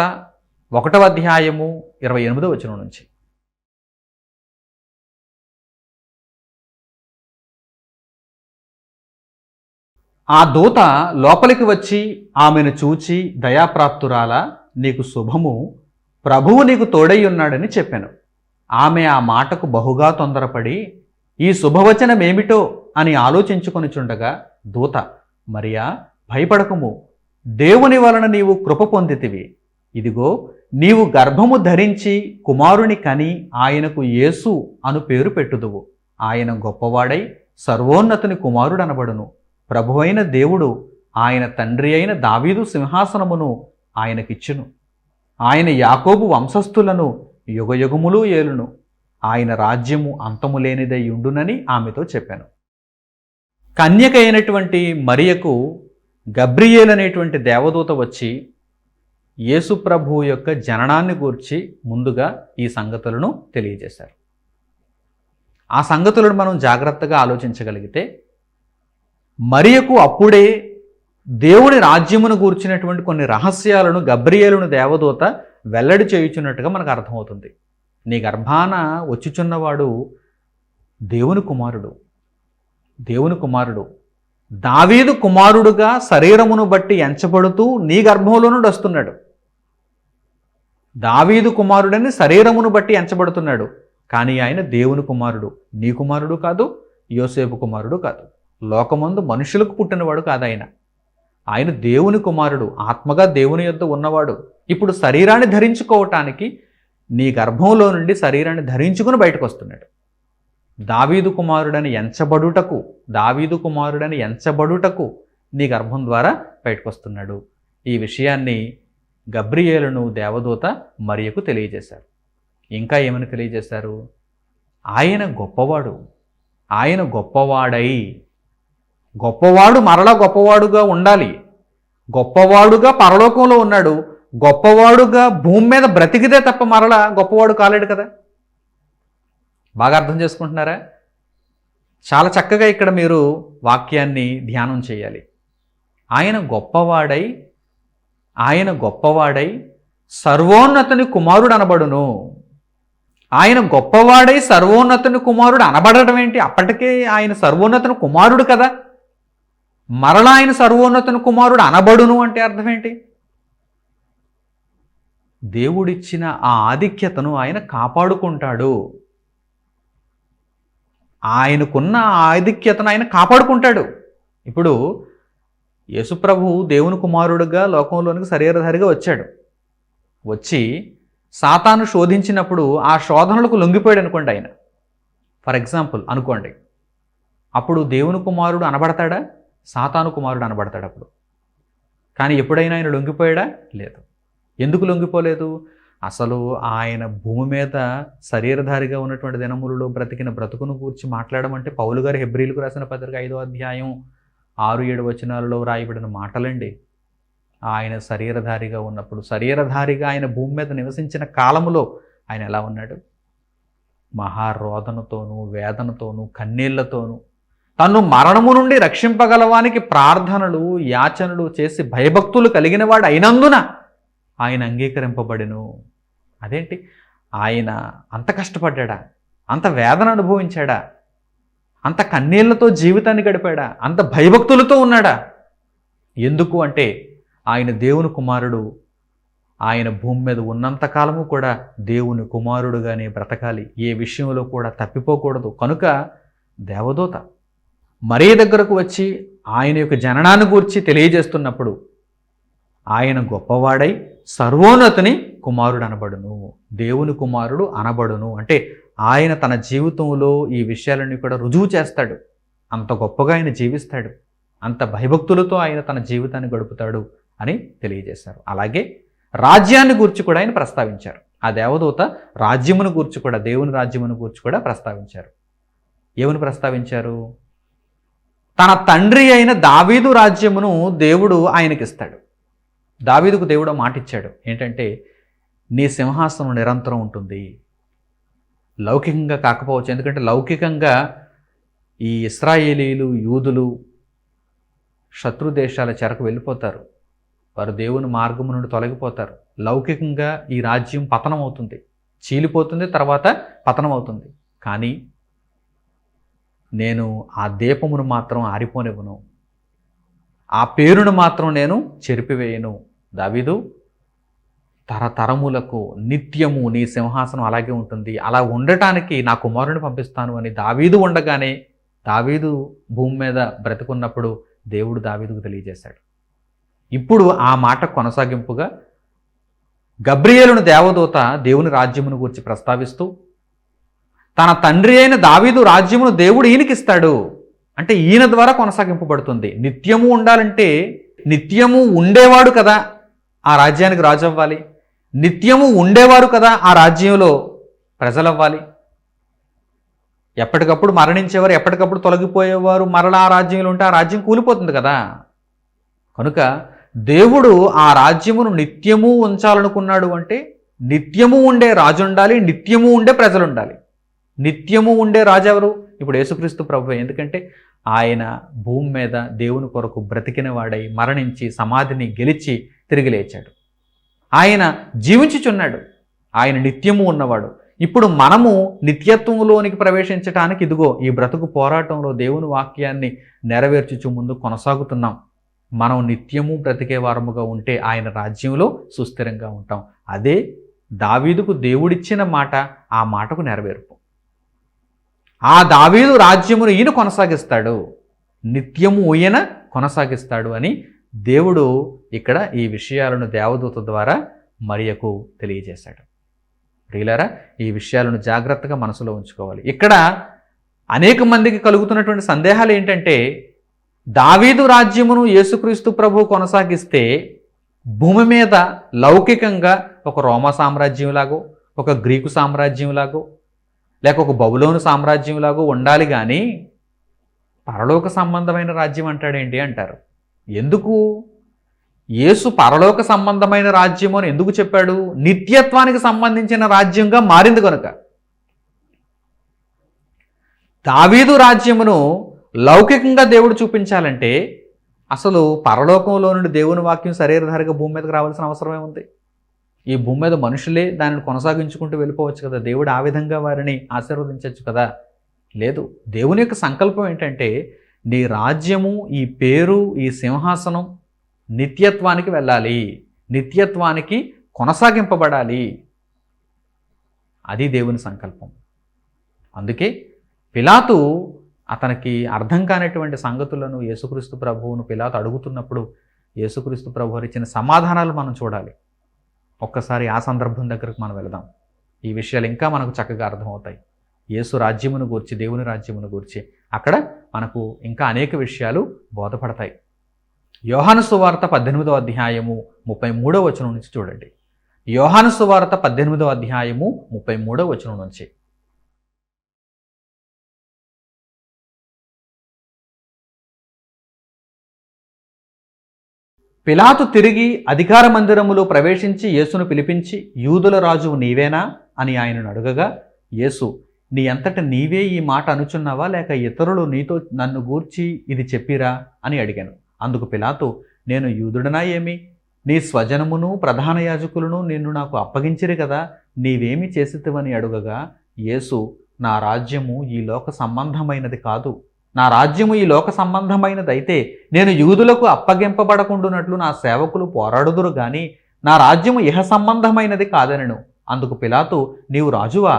1వ అధ్యాయము 28వ వచనం నుంచి. ఆ దూత లోపలికి వచ్చి ఆమెను చూచి, దయాప్రాప్తురాలా, నీకు శుభము, ప్రభువు నీకు తోడై ఉన్నాడని చెప్పాను. ఆమె ఆ మాటకు బహుగా తొందరపడి ఈ శుభవచనమేమిటో అని ఆలోచించుకొనిచుండగా దూత, మరియా, భయపడకుము, దేవుని వలన నీవు కృప పొందితివి. ఇదిగో, నీవు గర్భము ధరించి కుమారుని కని ఆయనకు యేసు అను పేరు పెట్టుదువు. ఆయన గొప్పవాడై సర్వోన్నతుని కుమారుడనబడును. ప్రభువైన దేవుడు ఆయన తండ్రి అయిన దావీదు సింహాసనమును ఆయనకిచ్చును. ఆయన యాకోబు వంశస్థులను యుగయుగములు ఏలును. ఆయన రాజ్యము అంతము లేనిదై ఉండునని ఆమెతో చెప్పాను. కన్యక అయినటువంటి మరియకు గబ్రియేల్ అనేటువంటి దేవదూత వచ్చి యేసు ప్రభువు యొక్క జననాన్ని గూర్చి ముందుగా ఈ సంగతులను తెలియజేశారు. ఆ సంగతులను మనం జాగ్రత్తగా ఆలోచించగలిగితే మరియకు అప్పుడే దేవుని రాజ్యమును గూర్చినటువంటి కొన్ని రహస్యాలను గబ్రియేలును దేవదూత వెల్లడి చేయుచున్నట్టుగా మనకు అర్థమవుతుంది. నీ గర్భాన వచ్చుచున్నవాడు దేవుని కుమారుడు, దావీదు కుమారుడుగా శరీరమును బట్టి ఎంచబడుతూ నీ గర్భంలో నుండి వస్తున్నాడు. దావీదు కుమారుడని శరీరమును బట్టి ఎంచబడుతున్నాడు. కానీ ఆయన దేవుని కుమారుడు. నీ కుమారుడు కాదు, యోసేపు కుమారుడు కాదు, లోకమందు మనుషులకు పుట్టినవాడు కాదు. ఆయన దేవుని కుమారుడు, ఆత్మగా దేవుని యొద్ద ఉన్నవాడు. ఇప్పుడు శరీరాన్ని ధరించుకోవటానికి నీ గర్భంలో నుండి శరీరాన్ని ధరించుకుని బయటకు వస్తున్నాడు. దావీదు కుమారుడని ఎంచబడుటకు నీ గర్భం ద్వారా బయటకు వస్తున్నాడు. ఈ విషయాన్ని గబ్రియేలును దేవదూత మరియకు తెలియజేశారు. ఇంకా ఏమని తెలియజేశారు? ఆయన గొప్పవాడు మరలా గొప్పవాడుగా ఉండాలి. గొప్పవాడుగా పరలోకంలో ఉన్నాడు. గొప్పవాడుగా భూమి మీద బ్రతికితే తప్ప మరలా గొప్పవాడు కాలేడు కదా. బాగా అర్థం చేసుకుంటున్నారా? చాలా చక్కగా ఇక్కడ మీరు వాక్యాన్ని ధ్యానం చేయాలి. ఆయన గొప్పవాడై సర్వోన్నతుని కుమారుడు అనబడును. ఆయన గొప్పవాడై సర్వోన్నతుని కుమారుడు అనబడటం ఏంటి? అప్పటికే ఆయన సర్వోన్నతుని కుమారుడు కదా. మరలా ఆయన సర్వోన్నతుని కుమారుడు అనబడును అంటే అర్థం ఏంటి? దేవుడిచ్చిన ఆ ఆధిక్యతను ఆయన కాపాడుకుంటాడు. ఆయనకున్న ఆధిక్యతను ఆయన కాపాడుకుంటాడు. ఇప్పుడు యేసుప్రభు దేవుని కుమారుడుగా లోకంలోనికి శరీరధారిగా వచ్చి సాతాను శోధించినప్పుడు ఆ శోధనలకు లొంగిపోయాడు అనుకోండి. ఆయన ఫర్ ఎగ్జాంపుల్ అనుకోండి, అప్పుడు దేవుని కుమారుడు అనబడతాడా? సాతాను కుమారుడు అనబడతాడు అప్పుడు. కానీ ఎప్పుడైనా ఆయన లొంగిపోయాడా? లేదు. ఎందుకు లొంగిపోలేదు? అసలు ఆయన భూమి మీద శరీరధారిగా ఉన్నటువంటి దినములలో బ్రతికిన బ్రతుకును గూర్చి మాట్లాడమంటే పౌలు గారు హెబ్రీలకు రాసిన పత్రిక 5వ అధ్యాయం 6-7 వచనాలలో రాయబడిన మాటలండి. ఆయన శరీరధారిగా ఉన్నప్పుడు, శరీరధారిగా ఆయన భూమి మీద నివసించిన కాలములో ఆయన ఎలా ఉన్నాడు? మహారోదనతోనూ, వేదనతోనూ, కన్నీళ్లతోనూ, తను మరణము నుండి రక్షింపగలవానికి ప్రార్థనలు, యాచనలు చేసి భయభక్తులు కలిగిన వాడు అయినందున ఆయన అంగీకరింపబడెను. అదేంటి? ఆయన అంత కష్టపడ్డా? అంత వేదన అనుభవించాడా? అంత కన్నీళ్లతో జీవితాన్ని గడిపాడా? అంత భయభక్తులతో ఉన్నాడా? ఎందుకు అంటే ఆయన దేవుని కుమారుడు. ఆయన భూమి మీద ఉన్నంతకాలము కూడా దేవుని కుమారుడుగానే బ్రతకాలి. ఏ విషయంలో కూడా తప్పిపోకూడదు. కనుక దేవదూత మరియ దగ్గరకు వచ్చి ఆయన యొక్క జననాన్ని గూర్చి తెలియజేస్తున్నప్పుడు ఆయన గొప్పవాడై సర్వోన్నతుని కుమారుడు అనబడును, దేవుని కుమారుడు అనబడును. అంటే ఆయన తన జీవితంలో ఈ విషయాలన్నీ కూడా రుజువు చేస్తాడు. అంత గొప్పగా ఆయన జీవిస్తాడు, అంత భయభక్తులతో ఆయన తన జీవితాన్ని గడుపుతాడు అని తెలియజేశారు. అలాగే రాజ్యాన్ని గూర్చి కూడా ఆయన ప్రస్తావించారు. ఆ దేవదూత రాజ్యమును గూర్చి కూడా, దేవుని రాజ్యమును గూర్చి కూడా ప్రస్తావించారు. ఏమని ప్రస్తావించారు? తన తండ్రి అయిన దావీదు రాజ్యమును దేవుడు ఆయనకిస్తాడు. దావీదుకు దేవుడు మాట ఇచ్చాడు. ఏంటంటే, నీ సింహాసనం నిరంతరం ఉంటుంది. లౌకికంగా కాకపోవచ్చు, ఎందుకంటే లౌకికంగా ఈ ఇశ్రాయేలీలు, యూదులు శత్రు దేశాల చెరకు వెళ్ళిపోతారు. వారు దేవుని మార్గము నుండి తొలగిపోతారు. లౌకికంగా ఈ రాజ్యం పతనం అవుతుంది, చీలిపోతుంది, తర్వాత పతనం అవుతుంది. కానీ నేను ఆ దీపమును మాత్రం ఆరిపోనివ్వను, ఆ పేరును మాత్రం నేను చెరిపివేయను. దావీదు, తరతరములకు నిత్యము నీ సింహాసనం అలాగే ఉంటుంది, అలా ఉండటానికి నా కుమారుని పంపిస్తాను అని దావీదు ఉండగానే, దావీదు భూమి మీద బ్రతుకున్నప్పుడు దేవుడు దావీదుకు తెలియజేశాడు. ఇప్పుడు ఆ మాట కొనసాగింపుగా గబ్రియేలును దేవదూత దేవుని రాజ్యమును గురించి ప్రస్తావిస్తూ, తన తండ్రి అయిన దావీదు రాజ్యమును దేవుడు ఈయనకిస్తాడు అంటే ఈయన ద్వారా కొనసాగింపబడుతుంది. నిత్యము ఉండాలంటే నిత్యము ఉండేవాడు కదా ఆ రాజ్యానికి రాజు అవ్వాలి, నిత్యము ఉండేవారు కదా ఆ రాజ్యంలో ప్రజలవ్వాలి. ఎప్పటికప్పుడు మరణించేవారు, ఎప్పటికప్పుడు తొలగిపోయేవారు మరలా ఆ రాజ్యంలో ఉంటే ఆ రాజ్యం కూలిపోతుంది కదా. కనుక దేవుడు ఆ రాజ్యమును నిత్యము ఉంచాలనుకున్నాడు అంటే నిత్యము ఉండే రాజు ఉండాలి, నిత్యము ఉండే ప్రజలు ఉండాలి. నిత్యము ఉండే రాజు ఎవరు? ఇప్పుడు యేసుక్రీస్తు ప్రభువే. ఎందుకంటే ఆయన భూమి మీద దేవుని కొరకు బ్రతికిన వాడై మరణించి సమాధిని గెలిచి తిరిగి లేచాడు. ఆయన జీవించుచున్నాడు, ఆయన నిత్యము ఉన్నవాడు. ఇప్పుడు మనము నిత్యత్వంలోనికి ప్రవేశించడానికి ఇదిగో ఈ బ్రతుకు పోరాటంలో దేవుని వాక్యాన్ని నెరవేర్చుచు ముందు కొనసాగుతున్నాం. మనం నిత్యము బ్రతికే వారముగా ఉంటే ఆయన రాజ్యంలో సుస్థిరంగా ఉంటాం. అదే దావీదుకు దేవుడిచ్చిన మాట, ఆ మాటకు నెరవేర్పు. ఆ దావీదు రాజ్యమును ఈయన కొనసాగిస్తాడు, నిత్యము ఈయన కొనసాగిస్తాడు అని దేవుడు ఇక్కడ ఈ విషయాలను దేవదూత ద్వారా మరియకు తెలియజేశాడు. ప్రియులారా, ఈ విషయాలను జాగ్రత్తగా మనసులో ఉంచుకోవాలి. ఇక్కడ అనేక మందికి కలుగుతున్నటువంటి సందేహాలు ఏంటంటే, దావీదు రాజ్యమును యేసుక్రీస్తు ప్రభు కొనసాగిస్తే భూమి మీద లౌకికంగా ఒక రోమా సామ్రాజ్యంలాగో, ఒక గ్రీకు సామ్రాజ్యంలాగో, లేక ఒక బబులోను సామ్రాజ్యంలాగో ఉండాలి, కానీ పరలోక సంబంధమైన రాజ్యం అంటాడేంటి అంటారు. ఎందుకు? యేసు పరలోక సంబంధమైన రాజ్యము అని ఎందుకు చెప్పాడు? నిత్యత్వానికి సంబంధించిన రాజ్యంగా మారింది కనుక. దావీదు రాజ్యమును లౌకికంగా దేవుడు చూపించాలంటే అసలు పరలోకంలో నుండి దేవుని వాక్యం శరీరధారిగా భూమి మీదకి రావాల్సిన అవసరమే ఉంది. ఈ భూమి మీద మనుషులే దానిని కొనసాగించుకుంటూ వెళ్ళిపోవచ్చు కదా. దేవుడు ఆ విధంగా వారిని ఆశీర్వదించవచ్చు కదా. లేదు, దేవుని యొక్క సంకల్పం ఏంటంటే నీ రాజ్యము, ఈ పేరు, ఈ సింహాసనం నిత్యత్వానికి వెళ్ళాలి, నిత్యత్వానికి కొనసాగింపబడాలి. అది దేవుని సంకల్పం. అందుకే పిలాతు అతనికి అర్థం కానటువంటి సంగతులను యేసుక్రీస్తు ప్రభువును పిలాతు అడుగుతున్నప్పుడు యేసుక్రీస్తు ప్రభు ఇచ్చిన సమాధానాలు మనం చూడాలి. ఒక్కసారి ఆ సందర్భం దగ్గరకు మనం వెళదాం. ఈ విషయాలు ఇంకా మనకు చక్కగా అర్థమవుతాయి. యేసు రాజ్యమును గూర్చి, దేవుని రాజ్యమును గూర్చి అక్కడ మనకు ఇంకా అనేక విషయాలు బోధపడతాయి. యోహాను సువార్త 18వ అధ్యాయము 33వ వచనం నుంచి చూడండి. యోహాను సువార్త 18వ అధ్యాయము 33వ వచనం నుంచి. పిలాతు తిరిగి అధికార మందిరములో ప్రవేశించి యేసును పిలిపించి, యూదుల రాజువు నీవేనా అని ఆయనను అడుగగా, యేసు, నీ అంతట నీవే ఈ మాట అనుచున్నావా, లేక ఇతరులు నీతో నన్ను గూర్చి ఇది చెప్పిరా అని అడిగాను. అందుకు పిలాతు, నేను యూదుడనా ఏమి? నీ స్వజనమును ప్రధాన యాజకులను నిన్ను నాకు అప్పగించిరి కదా, నీవేమి చేసితివని అడుగగా, యేసు, నా రాజ్యము ఈ లోక సంబంధమైనది కాదు. నా రాజ్యము ఈ లోక సంబంధమైనదైతే నేను యూదులకు అప్పగింపబడకుండునట్లు నా సేవకులు పోరాడుదురు గాని నా రాజ్యము ఇహ సంబంధమైనది కాదనెను. అందుకు పిలాతు, నీవు రాజువా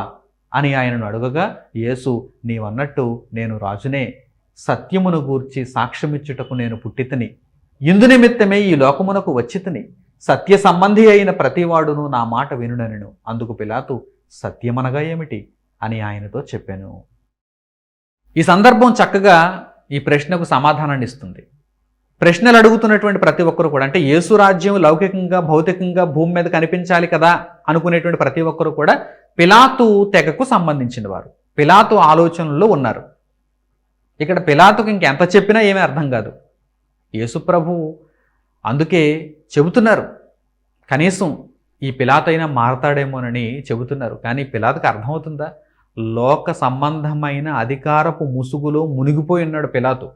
అని ఆయనను అడుగగా, యేసు, నీవన్నట్టు నేను రాజునే. సత్యమును గూర్చి సాక్ష్యమిచ్చుటకు నేను పుట్టితిని. ఇందు నిమిత్తమే ఈ లోకమునకు వచ్చితిని. సత్య సంబంధి అయిన ప్రతివాడును నా మాట వినుననెను. అందుకు పిలాతు, సత్యమనగా ఏమిటి అని ఆయనతో చెప్పాను. ఈ సందర్భం చక్కగా ఈ ప్రశ్నకు సమాధానాన్ని ఇస్తుంది. ప్రశ్నలు అడుగుతున్నటువంటి ప్రతి ఒక్కరు కూడా, అంటే యేసు రాజ్యం లౌకికంగా భౌతికంగా భూమి మీద కనిపించాలి కదా అనుకునేటువంటి ప్రతి ఒక్కరు కూడా పిలాతు తెగకు సంబంధించిన వారు, పిలాతు ఆలోచనల్లో ఉన్నారు. ఇక్కడ పిలాతుకు ఇంకెంత చెప్పినా ఏమీ అర్థం కాదు. యేసు ప్రభువు అందుకే చెబుతున్నారు, కనీసం ఈ పిలాతైనా మారతాడేమోనని చెబుతున్నారు. కానీ పిలాతుకు అర్థమవుతుందా? లోక సంబంధమైన అధికారపు ముసుగులో మునిగిపోయి ఉన్నాడు పిలాతు.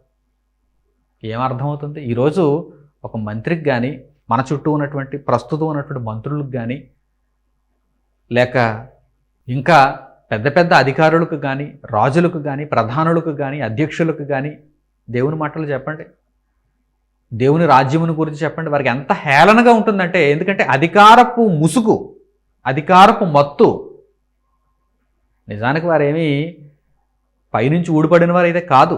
ఏమర్థమవుతుంది? ఈరోజు ఒక మంత్రికి కానీ, మన చుట్టూ ఉన్నటువంటి ప్రస్తుతం ఉన్నటువంటి మంత్రులకు కానీ, లేక ఇంకా పెద్ద పెద్ద అధికారులకు కానీ, రాజులకు కానీ, ప్రధానులకు కానీ, అధ్యక్షులకు కానీ దేవుని మాటలు చెప్పండి, దేవుని రాజ్యమును గురించి చెప్పండి, వారికి ఎంత హేళనగా ఉంటుందంటే, ఎందుకంటే అధికారపు ముసుగు, అధికారపు మత్తు. నిజానికి వారేమీ పైనుంచి ఊడిపడిన వారు అయితే కాదు.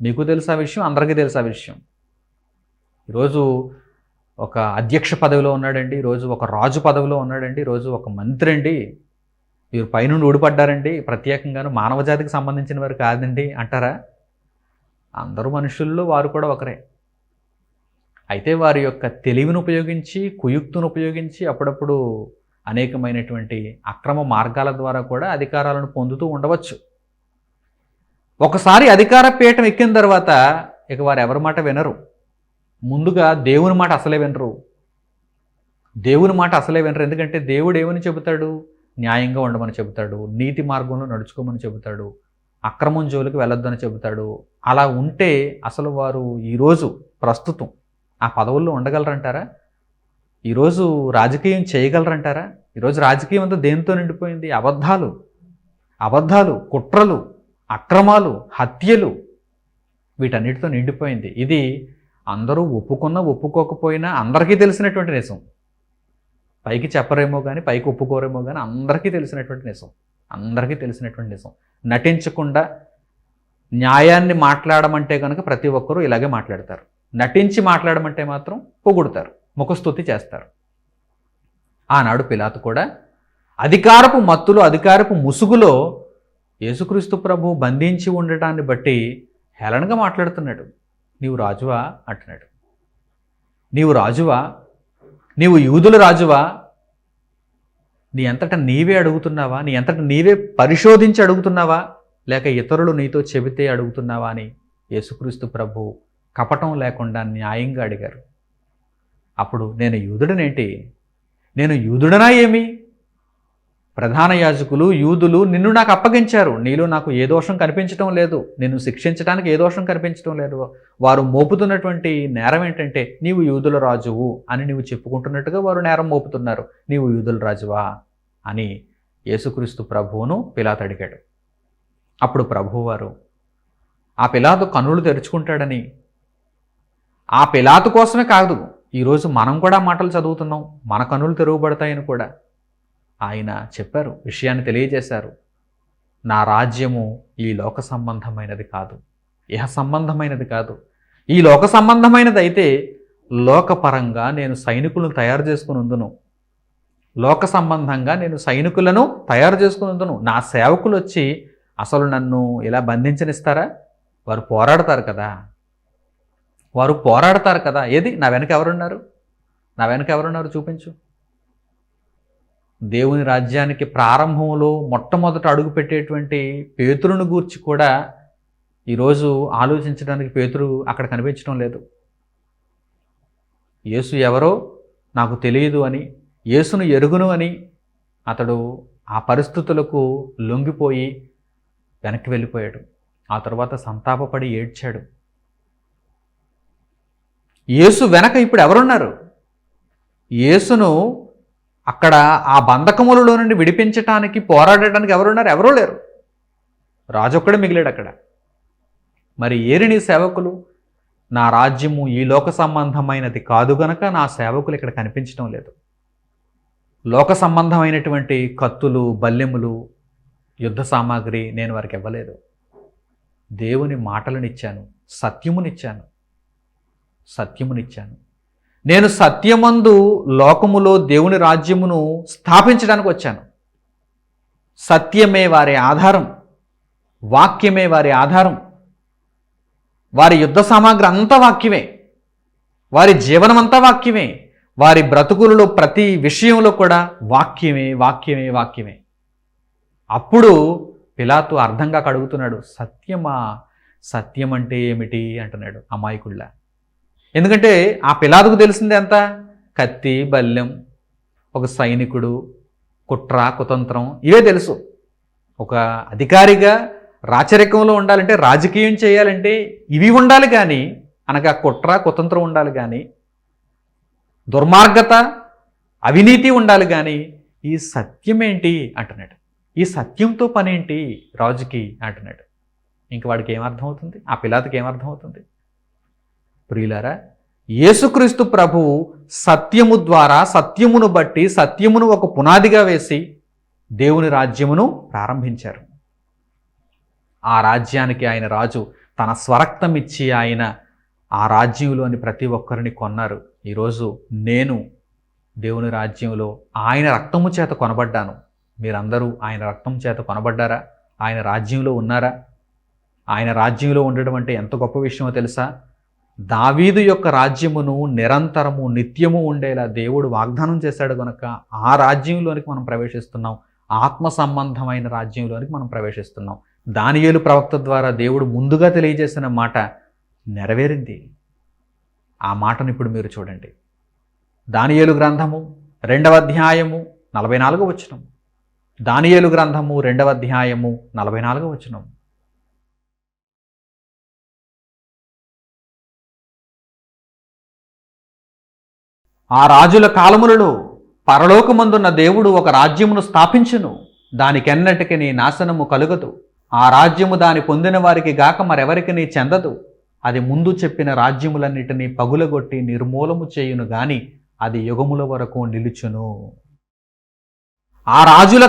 మీకు తెలుసా విషయం, అందరికీ తెలుసా విషయం. ఈరోజు ఒక అధ్యక్ష పదవిలో ఉన్నాడండి, ఈరోజు ఒక రాజు పదవిలో ఉన్నాడండి, ఈరోజు ఒక మంత్రి అండి, వీరు పైనుండి ఊడిపడ్డారండి, ప్రత్యేకంగాను మానవజాతికి సంబంధించిన వారు కాదండి అంటారా? అందరూ మనుషుల్లో వారు కూడా ఒకరే. అయితే వారి యొక్క తెలివిని ఉపయోగించి, కుయుక్తును ఉపయోగించి అప్పుడప్పుడు అనేకమైనటువంటి అక్రమ మార్గాల ద్వారా కూడా అధికారాలను పొందుతూ ఉండవచ్చు. ఒకసారి అధికార పీఠం ఎక్కిన తర్వాత ఇక వారు ఎవరి మాట వినరు. ముందుగా దేవుని మాట అసలే వినరు. దేవుని మాట అసలే వినరు. ఎందుకంటే దేవుడు ఏమని చెబుతాడు? న్యాయంగా ఉండమని చెబుతాడు, నీతి మార్గంలో నడుచుకోమని చెబుతాడు, అక్రమం జోలికి వెళ్ళొద్దని చెబుతాడు. అలా ఉంటే అసలు వారు ఈరోజు ప్రస్తుతం ఆ పదవుల్లో ఉండగలరంటారా? ఈరోజు రాజకీయం చేయగలరంటారా? ఈరోజు రాజకీయం అంతా దేనితో నిండిపోయింది? అబద్ధాలు, కుట్రలు, అక్రమాలు, హత్యలు, వీటన్నిటితో నిండిపోయింది. ఇది అందరూ ఒప్పుకున్నా ఒప్పుకోకపోయినా అందరికీ తెలిసినటువంటి నిజం. పైకి చెప్పరేమో కానీ, పైకి ఒప్పుకోరేమో కానీ అందరికీ తెలిసినటువంటి నిజం, అందరికీ తెలిసినటువంటి నిజం. నటించకుండా న్యాయాన్ని మాట్లాడమంటే కనుక ప్రతి ఒక్కరూ ఇలాగే మాట్లాడతారు. నటించి మాట్లాడమంటే మాత్రం పొగుడుతారు, ముఖస్తుతి చేస్తారు. ఆనాడు పిలాతు కూడా అధికారపు మత్తులో, అధికారపు ముసుగులో యేసుక్రీస్తు ప్రభు బంధించి ఉండటాన్ని బట్టి హేళనగా మాట్లాడుతున్నాడు. నీవు రాజువా అంటున్నాడు. నీవు రాజువా? నీవు యూదుల రాజువా? నీ అంతటా నీవే అడుగుతున్నావా? నీ అంతటా నీవే పరిశోధించి అడుగుతున్నావా, లేక ఇతరులు నీతో చెబితే అడుగుతున్నావా అని యేసుక్రీస్తు ప్రభు కపటం లేకుండా న్యాయంగా అడిగారు. అప్పుడు నేను యూదుడనేంటి? నేను యూదుడనా ఏమి? ప్రధాన యాజకులు, యూదులు నిన్ను నాకు అప్పగించారు. నీలో నాకు ఏ దోషం కనిపించడం లేదు, నిన్ను శిక్షించడానికి ఏ దోషం కనిపించడం లేదు. వారు మోపుతున్నటువంటి నేరం ఏంటంటే నీవు యూదుల రాజువు అని నీవు చెప్పుకుంటున్నట్టుగా వారు నేరం మోపుతున్నారు. నీవు యూదుల రాజువా అని యేసుక్రీస్తు ప్రభువును పిలాతు అడిగాడు. అప్పుడు ప్రభువారు ఆ పిలాతు కన్నులు తెరుచుకుంటాడని, ఆ పిలాతు కోసమే కాదు, ఈరోజు మనం కూడా మాటలు చదువుతున్నాం, మన కన్నులు తెరవబడతాయని కూడా ఆయన చెప్పారు, విషయాన్ని తెలియజేశారు. నా రాజ్యము ఈ లోక సంబంధమైనది కాదు, ఇహ సంబంధమైనది కాదు. ఈ లోక సంబంధమైనది అయితే లోకపరంగా నేను సైనికులను తయారు చేసుకుని ఉందును, లోక సంబంధంగా నేను సైనికులను తయారు చేసుకుని ఉందును. నా సేవకులు వచ్చి అసలు నన్ను ఇలా బంధించనిస్తారా? వారు పోరాడతారు కదా, వారు పోరాడతారు కదా. ఏది నా వెనక ఎవరున్నారు? నా వెనక ఎవరున్నారు చూపించు. దేవుని రాజ్యానికి ప్రారంభంలో మొట్టమొదట అడుగుపెట్టేటువంటి పేతురును గూర్చి కూడా ఈరోజు ఆలోచించడానికి పేతురు అక్కడ కనిపించడం లేదు. యేసు ఎవరో నాకు తెలియదు అని, యేసును ఎరుగును అని అతడు ఆ పరిస్థితులకు లొంగిపోయి వెనక్కి వెళ్ళిపోయాడు. ఆ తర్వాత సంతాపపడి ఏడ్చాడు. యేసు వెనక ఇప్పుడు ఎవరున్నారు? యేసును అక్కడ ఆ బంధకములలో నుండి విడిపించటానికి, పోరాడటానికి ఎవరున్నారు? ఎవరూ లేరు. రాజొక్కడే మిగిలాడు అక్కడ. మరి ఏరి నీ సేవకులు? నా రాజ్యము ఈ లోక సంబంధమైనది కాదు గనక నా సేవకులు ఇక్కడ కనిపించడం లేదు. లోక సంబంధమైనటువంటి కత్తులు, బల్లెములు, యుద్ధ సామాగ్రి నేను వారికి ఇవ్వలేదు. దేవుని మాటలనిచ్చాను, సత్యమునిచ్చాను. నేను సత్యమందు లోకములో దేవుని రాజ్యమును స్థాపించడానికి వచ్చాను. సత్యమే వారి ఆధారం, వాక్యమే వారి ఆధారం. వారి యుద్ధ సామాగ్రి అంతా వాక్యమే, వారి జీవనం అంతా వాక్యమే, వారి బ్రతుకులలో ప్రతి విషయంలో కూడా వాక్యమే. అప్పుడు పిలాతు అర్థంగా అడుగుతున్నాడు, సత్యమా? సత్యం అంటే ఏమిటి అంటున్నాడు అమాయకుళ్ళ. ఎందుకంటే ఆ పిలాతుకు తెలిసిందే అంతా కత్తి, బల్లెం, ఒక సైనికుడు, కుట్ర, కుతంత్రం, ఇవే తెలుసు. ఒక అధికారిగా రాచరికంలో ఉండాలంటే, రాజకీయం చేయాలంటే ఇవి ఉండాలి కానీ, అనగా కుట్ర, కుతంత్రం ఉండాలి కానీ, దుర్మార్గత, అవినీతి ఉండాలి కానీ, ఈ సత్యమేంటి అంటున్నాడు. ఈ సత్యంతో పనేంటి రాజుకి అంటున్నాడు. ఇంక వాడికి ఏమర్థమవుతుంది? ఆ పిలాతుకి ఏమర్థమవుతుంది? ప్రియులారా, యేసుక్రీస్తు ప్రభువు సత్యము ద్వారా, సత్యమును బట్టి, సత్యమును ఒక పునాదిగా వేసి దేవుని రాజ్యమును ప్రారంభించారు. ఆ రాజ్యానికి ఆయన రాజు తన స్వరక్తం ఇచ్చి ఆయన ఆ రాజ్యంలోని ప్రతి ఒక్కరిని కొన్నారు. ఈరోజు నేను దేవుని రాజ్యంలో ఆయన రక్తము చేత కొనబడ్డాను. మీరందరూ ఆయన రక్తం చేత కొనబడ్డారా? ఆయన రాజ్యంలో ఉన్నారా? ఆయన రాజ్యంలో ఉండడం అంటే ఎంత గొప్ప విషయమో తెలుసా? దావీదు యొక్క రాజ్యమును నిరంతరము, నిత్యము ఉండేలా దేవుడు వాగ్దానం చేశాడు కనుక ఆ రాజ్యంలోనికి మనం ప్రవేశిస్తున్నాం. ఆత్మ సంబంధమైన రాజ్యంలోనికి మనం ప్రవేశిస్తున్నాం. దానియేలు ప్రవక్త ద్వారా దేవుడు ముందుగా తెలియజేసిన మాట నెరవేరింది. ఆ మాటను ఇప్పుడు మీరు చూడండి. దానియేలు గ్రంథము 2వ అధ్యాయము 44వ వచనం. దానియేలు గ్రంథము 2వ అధ్యాయము 44వ వచనం. ఆ రాజుల కాలములలో పరలోకమందున్న దేవుడు ఒక రాజ్యమును స్థాపించును, దానికెన్నటికి నీ నాశనము కలుగదు. ఆ రాజ్యము దాని పొందిన వారికి గాక మరెవరికి నీ చెందదు. అది ముందు చెప్పిన రాజ్యములన్నిటినీ పగులగొట్టి నిర్మూలము చేయును గాని అది యుగముల వరకు నిలుచును. ఆ రాజుల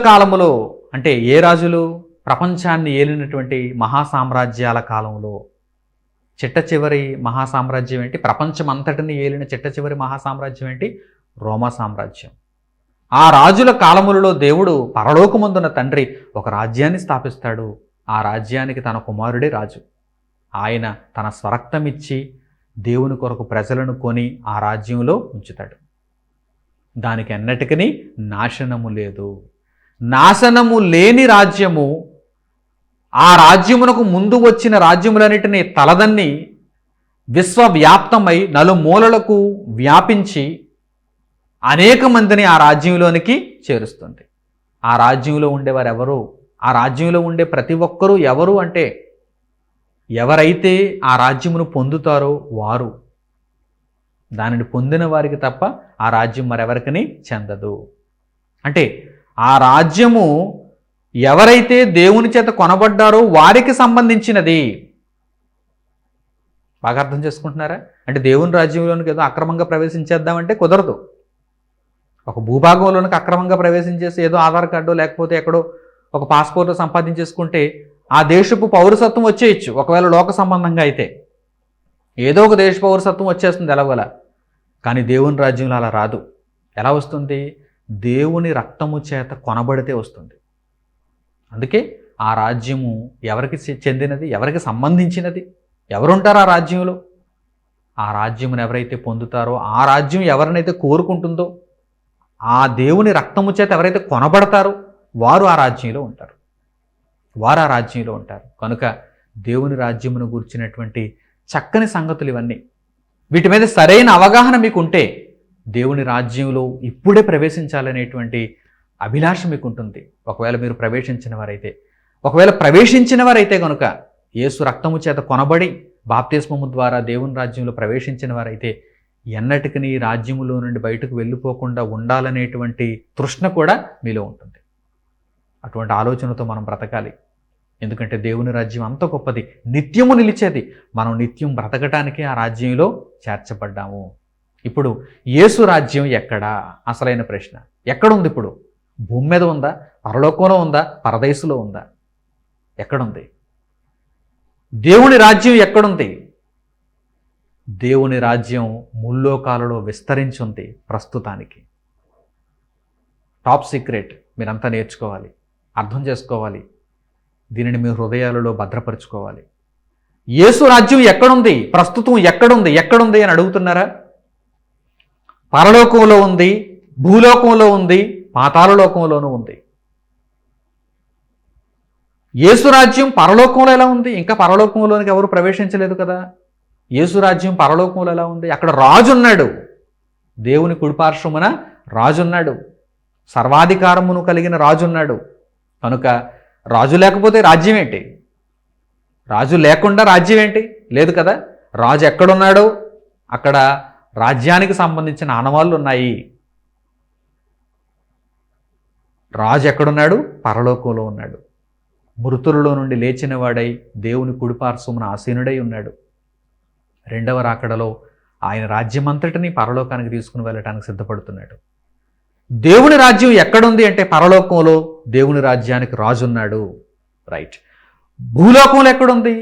కాలములో అంటే ఏ రాజులు? ప్రపంచాన్ని ఏలినటువంటి మహాసామ్రాజ్యాల కాలంలో. చిట్ట చివరి మహాసామ్రాజ్యం ఏంటి? ప్రపంచం అంతటిని ఏలిన చిట్ట చివరి మహాసామ్రాజ్యం ఏంటి? రోమా సామ్రాజ్యం. ఆ రాజుల కాలములలో దేవుడు పరలోకమందున తండ్రి ఒక రాజ్యాన్ని స్థాపిస్తాడు. ఆ రాజ్యానికి తన కుమారుడే రాజు. ఆయన తన స్వరక్తమిచ్చి దేవుని కొరకు ప్రజలను కొని ఆ రాజ్యంలో ఉంచుతాడు. దానికి ఎన్నటికీ నాశనము లేదు. నాశనము లేని రాజ్యము, ఆ రాజ్యమునకు ముందు వచ్చిన రాజ్యములన్నిటినీ తలదన్ని విశ్వవ్యాప్తమై నలుమూలలకు వ్యాపించి అనేక మందిని ఆ రాజ్యంలోనికి చేరుస్తుంది. ఆ రాజ్యంలో ఉండేవారు ఎవరు? ఆ రాజ్యంలో ఉండే ప్రతి ఒక్కరూ ఎవరు అంటే, ఎవరైతే ఆ రాజ్యమును పొందుతారో వారు. దానిని పొందిన వారికి తప్ప ఆ రాజ్యం మరెవరికని చెందదు. అంటే ఆ రాజ్యము ఎవరైతే దేవుని చేత కొనబడ్డారో వారికి సంబంధించినది. బాగా అర్థం చేసుకుంటున్నారా? అంటే దేవుని రాజ్యంలోనికి ఏదో అక్రమంగా ప్రవేశించేద్దామంటే కుదరదు. ఒక భూభాగంలోనికి అక్రమంగా ప్రవేశించేసి ఏదో ఆధార్ కార్డు లేకపోతే ఎక్కడో ఒక పాస్పోర్ట్ సంపాదించేసుకుంటే ఆ దేశపు పౌరసత్వం వచ్చేయచ్చు. ఒకవేళ లోక సంబంధంగా అయితే ఏదో ఒక దేశ పౌరసత్వం వచ్చేస్తుంది ఎలాగోలా. కానీ దేవుని రాజ్యంలో అలా రాదు. ఎలా వస్తుంది? దేవుని రక్తము చేత కొనబడితే వస్తుంది. అందుకే ఆ రాజ్యము ఎవరికి చెందినది, ఎవరికి సంబంధించినది, ఎవరుంటారు ఆ రాజ్యంలో? ఆ రాజ్యమును ఎవరైతే పొందుతారో, ఆ రాజ్యం ఎవరినైతే కోరుకుంటుందో, ఆ దేవుని రక్తము చేత ఎవరైతే కొనబడతారో వారు ఆ రాజ్యంలో ఉంటారు. వారు ఆ రాజ్యంలో ఉంటారు. కనుక దేవుని రాజ్యమును గూర్చినటువంటి చక్కని సంగతులు ఇవన్నీ. వీటి మీద సరైన అవగాహన మీకు ఉంటే దేవుని రాజ్యంలో ఇప్పుడే ప్రవేశించాలనేటువంటి అభిలాష మీకు ఉంటుంది. ఒకవేళ మీరు ప్రవేశించిన వారైతే కనుక, యేసు రక్తము చేత కొనబడి బాప్తిస్మము ద్వారా దేవుని రాజ్యంలో ప్రవేశించిన వారైతే ఎన్నటికీ రాజ్యములో నుండి బయటకు వెళ్ళిపోకుండా ఉండాలనేటువంటి తృష్ణ కూడా మీలో ఉంటుంది. అటువంటి ఆలోచనతో మనం బ్రతకాలి. ఎందుకంటే దేవుని రాజ్యం అంత గొప్పది, నిత్యము నిలిచేది. మనం నిత్యం బ్రతకటానికే ఆ రాజ్యంలో చేర్చబడ్డాము. ఇప్పుడు యేసు రాజ్యం ఎక్కడా? అసలైన ప్రశ్న. ఎక్కడుంది ఇప్పుడు? భూమి మీద ఉందా? పరలోకంలో ఉందా? పరదేశంలో ఉందా? ఎక్కడుంది? దేవుని రాజ్యం ఎక్కడుంది? దేవుని రాజ్యం ముల్లోకాలలో విస్తరించి ఉంది ప్రస్తుతానికి. Top secret. మీరంతా నేర్చుకోవాలి, అర్థం చేసుకోవాలి, దీనిని మీ హృదయాలలో భద్రపరుచుకోవాలి. యేసు రాజ్యం ఎక్కడుంది? ప్రస్తుతం ఎక్కడుంది అని అడుగుతున్నారా? పరలోకంలో ఉంది, భూలోకంలో ఉంది, పాతాళలోకంలోనూ ఉంది. యేసు రాజ్యం పరలోకంలో ఎలా ఉంది? ఇంకా పరలోకంలోనికి ఎవరు ప్రవేశించలేదు కదా. యేసు రాజ్యం పరలోకంలో ఎలా ఉంది? అక్కడ రాజున్నాడు, దేవుని కుడిపార్శ్వమున రాజున్నాడు, సర్వాధికారమును కలిగిన రాజున్నాడు. కనుక రాజు లేకపోతే రాజ్యం ఏంటి? రాజు లేకుండా రాజ్యం ఏంటి? లేదు కదా. రాజు ఎక్కడున్నాడో అక్కడ రాజ్యానికి సంబంధించిన ఆనవాళ్ళు ఉన్నాయి. రాజు ఎక్కడున్నాడు? పరలోకంలో ఉన్నాడు. మృతులలో నుండి లేచిన వాడై దేవుని కుడిపార్శ్వమున ఆసీనుడై ఉన్నాడు. రెండవ రాకడలో ఆయన రాజ్యమంతటిని పరలోకానికి తీసుకుని వెళ్ళటానికి సిద్ధపడుతున్నాడు. దేవుని రాజ్యం ఎక్కడుంది అంటే పరలోకంలో దేవుని రాజ్యానికి రాజున్నాడు. రైట్. భూలోకంలో ఎక్కడుంది?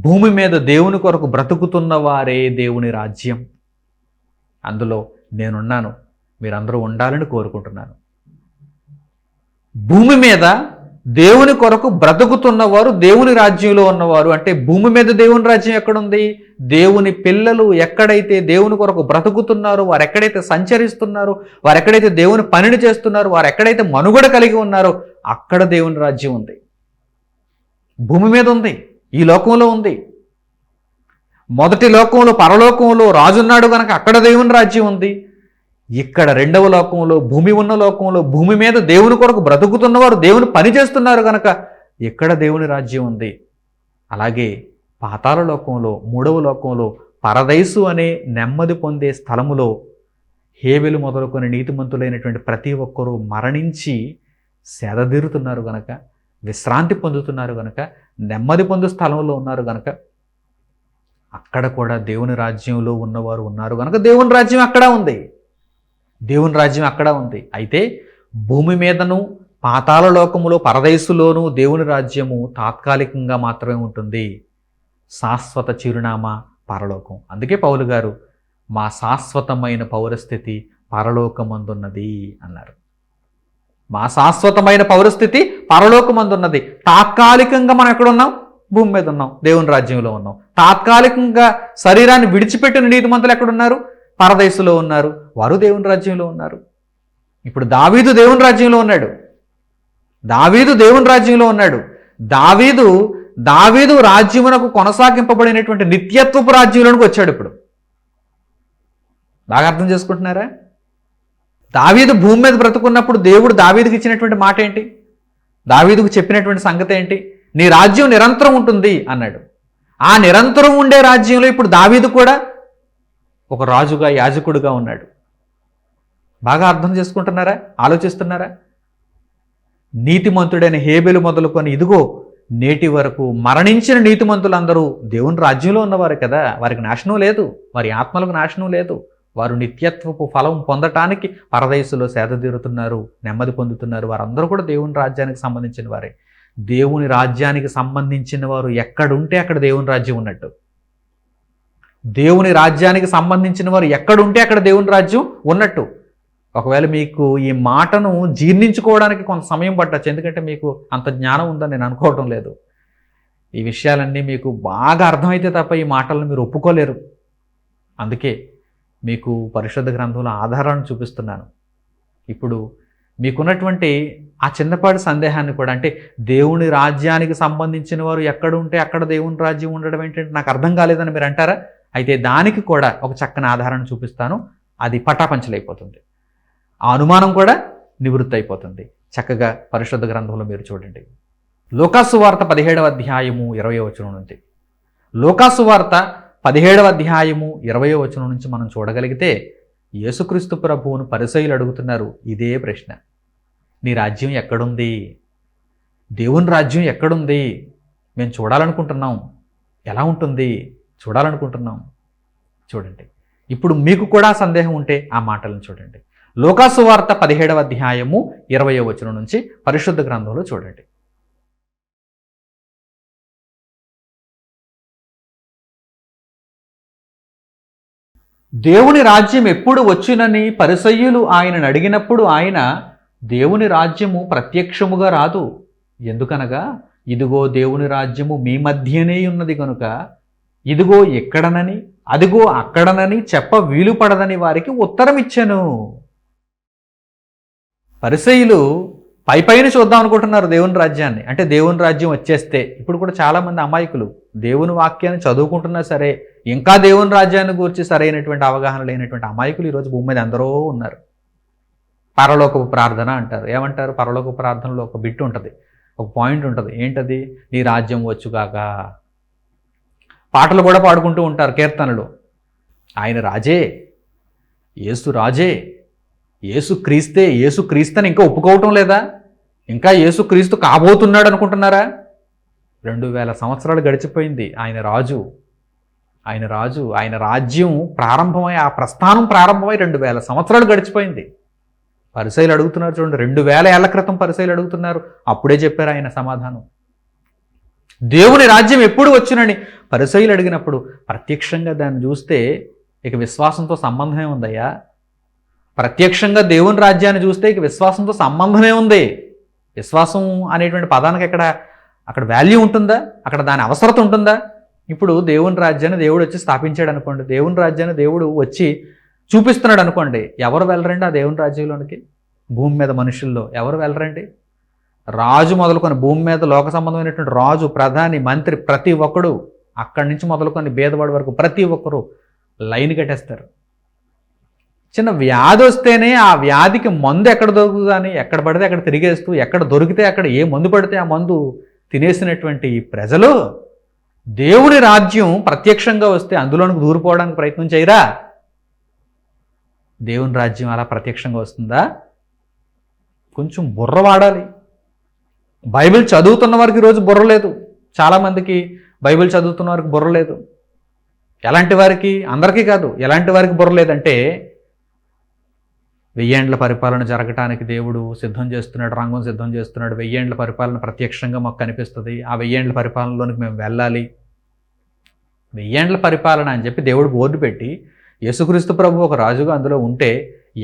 భూమి మీద దేవుని కొరకు బ్రతుకుతున్న వారే దేవుని రాజ్యం. అందులో నేనున్నాను, మీరందరూ ఉండాలని కోరుకుంటున్నాను. భూమి మీద దేవుని కొరకు బ్రతుకుతున్నవారు దేవుని రాజ్యంలో ఉన్నవారు. అంటే భూమి మీద దేవుని రాజ్యం ఎక్కడుంది? దేవుని పిల్లలు ఎక్కడైతే దేవుని కొరకు బ్రతుకుతున్నారో, వారు ఎక్కడైతే సంచరిస్తున్నారో, వారు ఎక్కడైతే దేవుని పనిని చేస్తున్నారో, వారు ఎక్కడైతే మనుగడ కలిగి ఉన్నారో అక్కడ దేవుని రాజ్యం ఉంది. భూమి మీద ఉంది, ఈ లోకంలో ఉంది. మొదటి లోకంలో పరలోకంలో రాజున్నాడు కనుక అక్కడ దేవుని రాజ్యం ఉంది. ఇక్కడ రెండవ లోకంలో, భూమి ఉన్న లోకంలో, భూమి మీద దేవుని కొరకు బ్రతుకుతున్నవారు దేవుని పని చేస్తున్నారు కనుక ఇక్కడ దేవుని రాజ్యం ఉంది. అలాగే పాతాళ లోకంలో, మూడవ లోకంలో, పరదైసు అనే నెమ్మది పొందే స్థలములో హేబెలు మొదలుకొని నీతిమంతులైనటువంటి ప్రతి ఒక్కరూ మరణించి సేదతీరుతున్నారు గనక, విశ్రాంతి పొందుతున్నారు గనక, నెమ్మది పొందు స్థలంలో ఉన్నారు గనక అక్కడ కూడా దేవుని రాజ్యంలో ఉన్నవారు ఉన్నారు గనక దేవుని రాజ్యం అక్కడ ఉంది. దేవుని రాజ్యం అక్కడ ఉంది. అయితే భూమి మీదను పాతాళ లోకములో పరదేశులోనూ దేవుని రాజ్యము తాత్కాలికంగా మాత్రమే ఉంటుంది. శాశ్వత చిరునామా పరలోకం. అందుకే పౌలు గారు మా శాశ్వతమైన పౌరస్థితి పరలోకమందున్నది అన్నారు. మా శాశ్వతమైన పౌరస్థితి పరలోకమందున్నది. తాత్కాలికంగా మనం ఎక్కడున్నాం? భూమి మీద ఉన్నాం, దేవుని రాజ్యంలో ఉన్నాం. తాత్కాలికంగా శరీరాన్ని విడిచిపెట్టిన నీతిమంతులు ఎక్కడున్నారు? పరదేశంలో ఉన్నారు, వారు దేవుని రాజ్యంలో ఉన్నారు. ఇప్పుడు దావీదు దేవుని రాజ్యంలో ఉన్నాడు. దావీదు రాజ్యమునకు కొనసాగింపబడినటువంటి నిత్యత్వపు రాజ్యంలోనికి వచ్చాడు. ఇప్పుడు బాగా అర్థం చేసుకుంటున్నారా? దావీదు భూమి మీద బ్రతుకున్నప్పుడు దేవుడు దావీదుకి ఇచ్చినటువంటి మాట ఏంటి? దావీదుకు చెప్పినటువంటి సంగతి ఏంటి? నీ రాజ్యం నిరంతరం ఉంటుంది అన్నాడు. ఆ నిరంతరం ఉండే రాజ్యంలో ఇప్పుడు దావీదు కూడా ఒక రాజుగా, యాజకుడుగా ఉన్నాడు. బాగా అర్థం చేసుకుంటున్నారా? ఆలోచిస్తున్నారా? నీతిమంతుడైన హేబెలు మొదలుకొని ఇదిగో నేటి వరకు మరణించిన నీతిమంతులందరూ దేవుని రాజ్యంలో ఉన్నవారు కదా. వారికి నాశనం లేదు, వారి ఆత్మలకు నాశనం లేదు. వారు నిత్యత్వపు ఫలం పొందటానికి పరదేశంలో సేదతీరుతున్నారు, నెమ్మది పొందుతున్నారు. వారందరూ కూడా దేవుని రాజ్యానికి సంబంధించిన వారే. దేవుని రాజ్యానికి సంబంధించిన వారు ఎక్కడుంటే అక్కడ దేవుని రాజ్యం ఉన్నట్టు. దేవుని రాజ్యానికి సంబంధించిన వారు ఎక్కడుంటే అక్కడ దేవుని రాజ్యం ఉన్నట్టు. ఒకవేళ మీకు ఈ మాటను జీర్ణించుకోవడానికి కొంత సమయం పట్టచ్చు, ఎందుకంటే మీకు అంత జ్ఞానం ఉందని నేను అనుకోవటం లేదు. ఈ విషయాలన్నీ మీకు బాగా అర్థమైతే తప్ప ఈ మాటలను మీరు ఒప్పుకోలేరు. అందుకే మీకు పరిశుద్ధ గ్రంథంలో ఆధారాలను చూపిస్తున్నాను. ఇప్పుడు మీకున్నటువంటి ఆ చిన్నపాటి సందేహాన్ని కూడా, అంటే దేవుని రాజ్యానికి సంబంధించిన వారు ఎక్కడ ఉంటే అక్కడ దేవుని రాజ్యం ఉండడం ఏంటంటే నాకు అర్థం కాలేదని మీరు అంటారా? అయితే దానికి కూడా ఒక చక్కని ఆధారాన్ని చూపిస్తాను. అది పటాపంచలైపోతుంది, ఆ అనుమానం కూడా నివృత్తి అయిపోతుంది. చక్కగా పరిశుద్ధ గ్రంథంలో మీరు చూడండి. లూకాసు వార్త 17వ అధ్యాయము 20వ వచనం నుంచి, లూకాసు వార్త 17వ అధ్యాయము 20వ వచనం నుంచి మనం చూడగలిగితే యేసుక్రీస్తు ప్రభువును పరిసయ్యులు అడుగుతున్నారు ఇదే ప్రశ్న. నీ రాజ్యం ఎక్కడుంది? దేవుని రాజ్యం ఎక్కడుంది? మేము చూడాలనుకుంటున్నాం. ఎలా ఉంటుంది? చూడాలనుకుంటున్నాం. చూడండి, ఇప్పుడు మీకు కూడా సందేహం ఉంటే ఆ మాటలను చూడండి. లూకాసు వార్త 17వ అధ్యాయము 20వ వచనం నుంచి పరిశుద్ధ గ్రంథంలో చూడండి. దేవుని రాజ్యం ఎప్పుడు వచ్చునని పరిసయ్యులు ఆయనను అడిగినప్పుడు ఆయన, దేవుని రాజ్యము ప్రత్యక్షముగా రాదు, ఎందుకనగా ఇదిగో దేవుని రాజ్యము మీ మధ్యనే ఉన్నది కనుక ఇదిగో ఎక్కడనని అదిగో అక్కడనని చెప్ప వీలు పడదని వారికి ఉత్తరం ఇచ్చెను. పరిసయ్యులు పైపైన చూద్దాం అనుకుంటున్నారు దేవుని రాజ్యాన్ని, అంటే దేవుని రాజ్యం వచ్చేస్తే. ఇప్పుడు కూడా చాలామంది అమాయకులు దేవుని వాక్యాన్ని చదువుకుంటున్నా సరే ఇంకా దేవుని రాజ్యాన్ని గురించి సరైనటువంటి అవగాహన లేనటువంటి అమాయకులు ఈరోజు భూమి మీద ఎందరో ఉన్నారు. పరలోకపు ప్రార్థన అంటారు. ఏమంటారు? పరలోకపు ప్రార్థనలో ఒక బిట్ ఉంటుంది, ఒక పాయింట్ ఉంటుంది. ఏంటది? నీ రాజ్యం వచ్చుగాక. పాటలు కూడా పాడుకుంటూ ఉంటారు, కీర్తనలు. ఆయన రాజే, యేసు రాజే, యేసు క్రీస్తే, యేసు క్రీస్తని ఇంకా ఒప్పుకోవటం లేదా? ఇంకా యేసు క్రీస్తు కాబోతున్నాడు అనుకుంటున్నారా? 2000 సంవత్సరాలు గడిచిపోయింది. ఆయన రాజు, ఆయన రాజు, ఆయన రాజ్యం ప్రారంభమై, ఆ ప్రస్థానం ప్రారంభమై 2000 సంవత్సరాలు గడిచిపోయింది. పరిసయ్యులు అడుగుతున్నారు చూడండి, 2000 ఏళ్ల క్రితం పరిసయ్యులు అడుగుతున్నారు. అప్పుడే చెప్పారు ఆయన సమాధానం. దేవుని రాజ్యం ఎప్పుడు వచ్చునని పరిసయ్యులు అడిగినప్పుడు ప్రత్యక్షంగా దాన్ని చూస్తే ఇక విశ్వాసంతో సంబంధమే ఉందయ్యా. ప్రత్యక్షంగా దేవుని రాజ్యాన్ని చూస్తే ఇక విశ్వాసంతో సంబంధమే ఉంది. విశ్వాసం అనేటువంటి పదానికి అక్కడ వాల్యూ ఉంటుందా? అక్కడ దాని అవసరత ఉంటుందా? ఇప్పుడు దేవుని రాజ్యాన్ని దేవుడు వచ్చి స్థాపించాడు అనుకోండి, దేవుని రాజ్యాన్ని దేవుడు వచ్చి చూపిస్తున్నాడు అనుకోండి, ఎవరు వెళ్ళరండి ఆ దేవుని రాజ్యంలోనికి? భూమి మీద మనుషుల్లో ఎవరు వెళ్ళరండి? రాజు మొదలుకొని భూమి మీద లోక సంబంధమైనటువంటి రాజు, ప్రధాని, మంత్రి, ప్రతి ఒక్కడు, అక్కడి నుంచి మొదలుకొని భేదవాడి వరకు ప్రతి ఒక్కరు లైన్ కట్టేస్తారు. చిన్న వ్యాధి వస్తేనే ఆ వ్యాధికి మందు ఎక్కడ దొరుకుతుందని ఎక్కడ పడితే అక్కడ తిరిగేస్తూ, ఎక్కడ దొరికితే అక్కడ ఏ మందు పడితే ఆ మందు తినేసినటువంటి ఈ ప్రజలు దేవుని రాజ్యం ప్రత్యక్షంగా వస్తే అందులోనికి దూరిపోవడానికి ప్రయత్నం చేయరా? దేవుని రాజ్యం అలా ప్రత్యక్షంగా వస్తుందా? కొంచెం బుర్ర వాడాలి. బైబిల్ చదువుతున్న వారికి ఈరోజు బుర్ర లేదు. చాలామందికి బైబిల్ చదువుతున్న వారికి బుర్ర లేదు. ఎలాంటి వారికి? అందరికీ కాదు. ఎలాంటి వారికి బుర్ర లేదంటే, 1000 ఏండ్ల పరిపాలన జరగటానికి దేవుడు సిద్ధం చేస్తున్నాడు, రంగం సిద్ధం చేస్తున్నాడు. 1000 ఏండ్ల పరిపాలన ప్రత్యక్షంగా మాకు కనిపిస్తుంది. ఆ 1000 ఏండ్ల పరిపాలనలోనికి మేము వెళ్ళాలి. 1000 ఏండ్ల పరిపాలన అని చెప్పి దేవుడు బోర్డు పెట్టి యేసుక్రీస్తు ప్రభు ఒక రాజుగా అందులో ఉంటే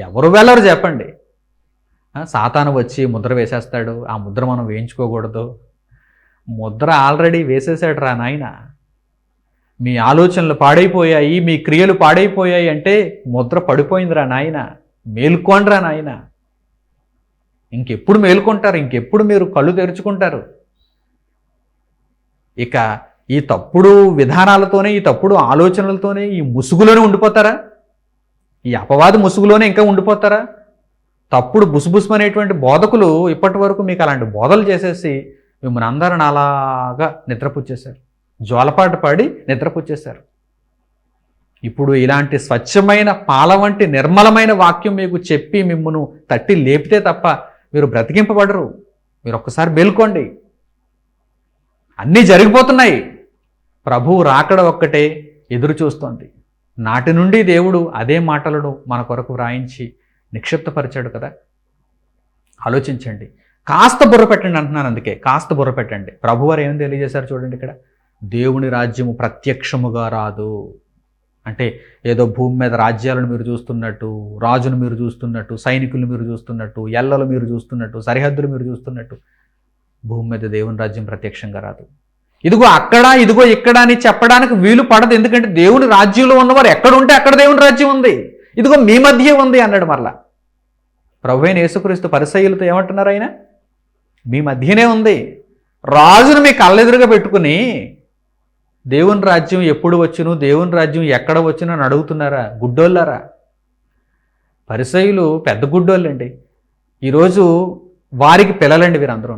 ఎవరు వెళ్ళరు చెప్పండి? సాతాను వచ్చి ముద్ర వేసేస్తాడు, ఆ ముద్ర మనం వేయించుకోకూడదు. ముద్ర ఆల్రెడీ వేసేసాడు రా నాయన. మీ ఆలోచనలు పాడైపోయాయి, మీ క్రియలు పాడైపోయాయి అంటే ముద్ర పడిపోయిందిరా నాయన. మేలుకోండిరా నాయన. ఇంకెప్పుడు మేలుకుంటారు? ఇంకెప్పుడు మీరు కళ్ళు తెరుచుకుంటారు? ఇక ఈ తప్పుడు విధానాలతోనే, ఈ తప్పుడు ఆలోచనలతోనే, ఈ ముసుగులోనే ఉండిపోతారా? ఈ అపవాది ముసుగులోనే ఇంకా ఉండిపోతారా? తప్పుడు బుసుబుసుమనేటువంటి బోధకులు ఇప్పటి వరకు మీకు అలాంటి బోధలు చేసేసి మిమ్మల్ని అందరిని అలాగా నిద్రపుచ్చేశారు, జోలపాటు పాడి నిద్రపుచ్చేశారు. ఇప్పుడు ఇలాంటి స్వచ్ఛమైన పాల వంటి నిర్మలమైన వాక్యం మీకు చెప్పి మిమ్మల్ని తట్టి లేపితే తప్ప మీరు బ్రతికింపబడరు. మీరు ఒక్కసారి మేల్కోండి. అన్నీ జరిగిపోతున్నాయి. ప్రభువు రాకడ ఒక్కటే ఎదురు చూస్తోంది. నాటి నుండి దేవుడు అదే మాటలను మన కొరకు వ్రాయించి నిక్షిప్తపరిచాడు కదా. ఆలోచించండి. కాస్త బుర్ర పెట్టండి అంటున్నాను. అందుకే కాస్త బుర్ర పెట్టండి. ప్రభువారు ఏం తెలియజేశారు చూడండి. ఇక్కడ దేవుని రాజ్యము ప్రత్యక్షముగా రాదు అంటే ఏదో భూమి మీద రాజ్యాలను మీరు చూస్తున్నట్టు, రాజును మీరు చూస్తున్నట్టు, సైనికులు మీరు చూస్తున్నట్టు, ఎల్లలు మీరు చూస్తున్నట్టు, సరిహద్దులు మీరు చూస్తున్నట్టు భూమి మీద దేవుని రాజ్యం ప్రత్యక్షంగా రాదు. ఇదిగో అక్కడ, ఇదిగో ఇక్కడ అని చెప్పడానికి వీలు పడదు. ఎందుకంటే దేవుని రాజ్యంలో ఉన్నవారు ఎక్కడ ఉంటే అక్కడ దేవుని రాజ్యం ఉంది. ఇదిగో మీ మధ్య ఉంది అన్నాడు. మరలా ప్రభువైన యేసుక్రీస్తు పరిసయ్యులతో ఏమంటున్నారు ఆయన? మీ మధ్యనే ఉంది. రాజును మీ కళ్ళెదురుగా పెట్టుకుని దేవుని రాజ్యం ఎప్పుడు వచ్చును, దేవుని రాజ్యం ఎక్కడ వచ్చును అని అడుగుతున్నారా? గుడ్డోళ్ళారా? పరిసయ్యులు పెద్ద గుడ్డోళ్ళండి. ఈరోజు వారికి పిల్లలండి వీరందరూ.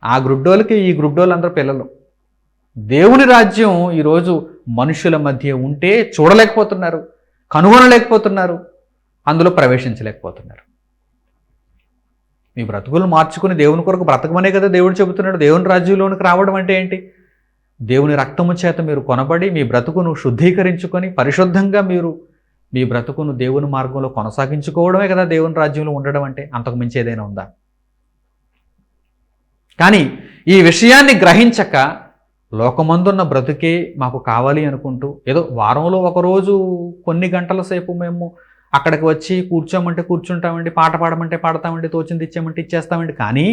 ఆ గుడ్డోళ్ళకి ఈ గుడ్డోళ్ళందరూ పిల్లలు. దేవుని రాజ్యం ఈరోజు మనుషుల మధ్య ఉంటే చూడలేకపోతున్నారు, కనుగొనలేకపోతున్నారు, అందులో ప్రవేశించలేకపోతున్నారు. మీ బ్రతుకులు మార్చుకుని దేవుని కొరకు బ్రతకమనే కదా దేవుడు చెబుతున్నాడు. దేవుని రాజ్యంలోనికి రావడం అంటే ఏంటి? దేవుని రక్తము చేత మీరు కొనబడి మీ బ్రతుకును శుద్ధీకరించుకొని పరిశుద్ధంగా మీరు మీ బ్రతుకును దేవుని మార్గంలో కొనసాగించుకోవడమే కదా దేవుని రాజ్యంలో ఉండడం అంటే. అంతకు మించి ఏదైనా ఉందా? కానీ ఈ విషయాన్ని గ్రహించక లోకమందున్న బ్రతుకే మాకు కావాలి అనుకుంటూ ఏదో వారంలో ఒకరోజు కొన్ని గంటల సేపు మేము అక్కడికి వచ్చి కూర్చోమంటే కూర్చుంటామండి, పాట పాడమంటే పాడతామండి, తోచింది ఇచ్చామంటే ఇచ్చేస్తామండి. కానీ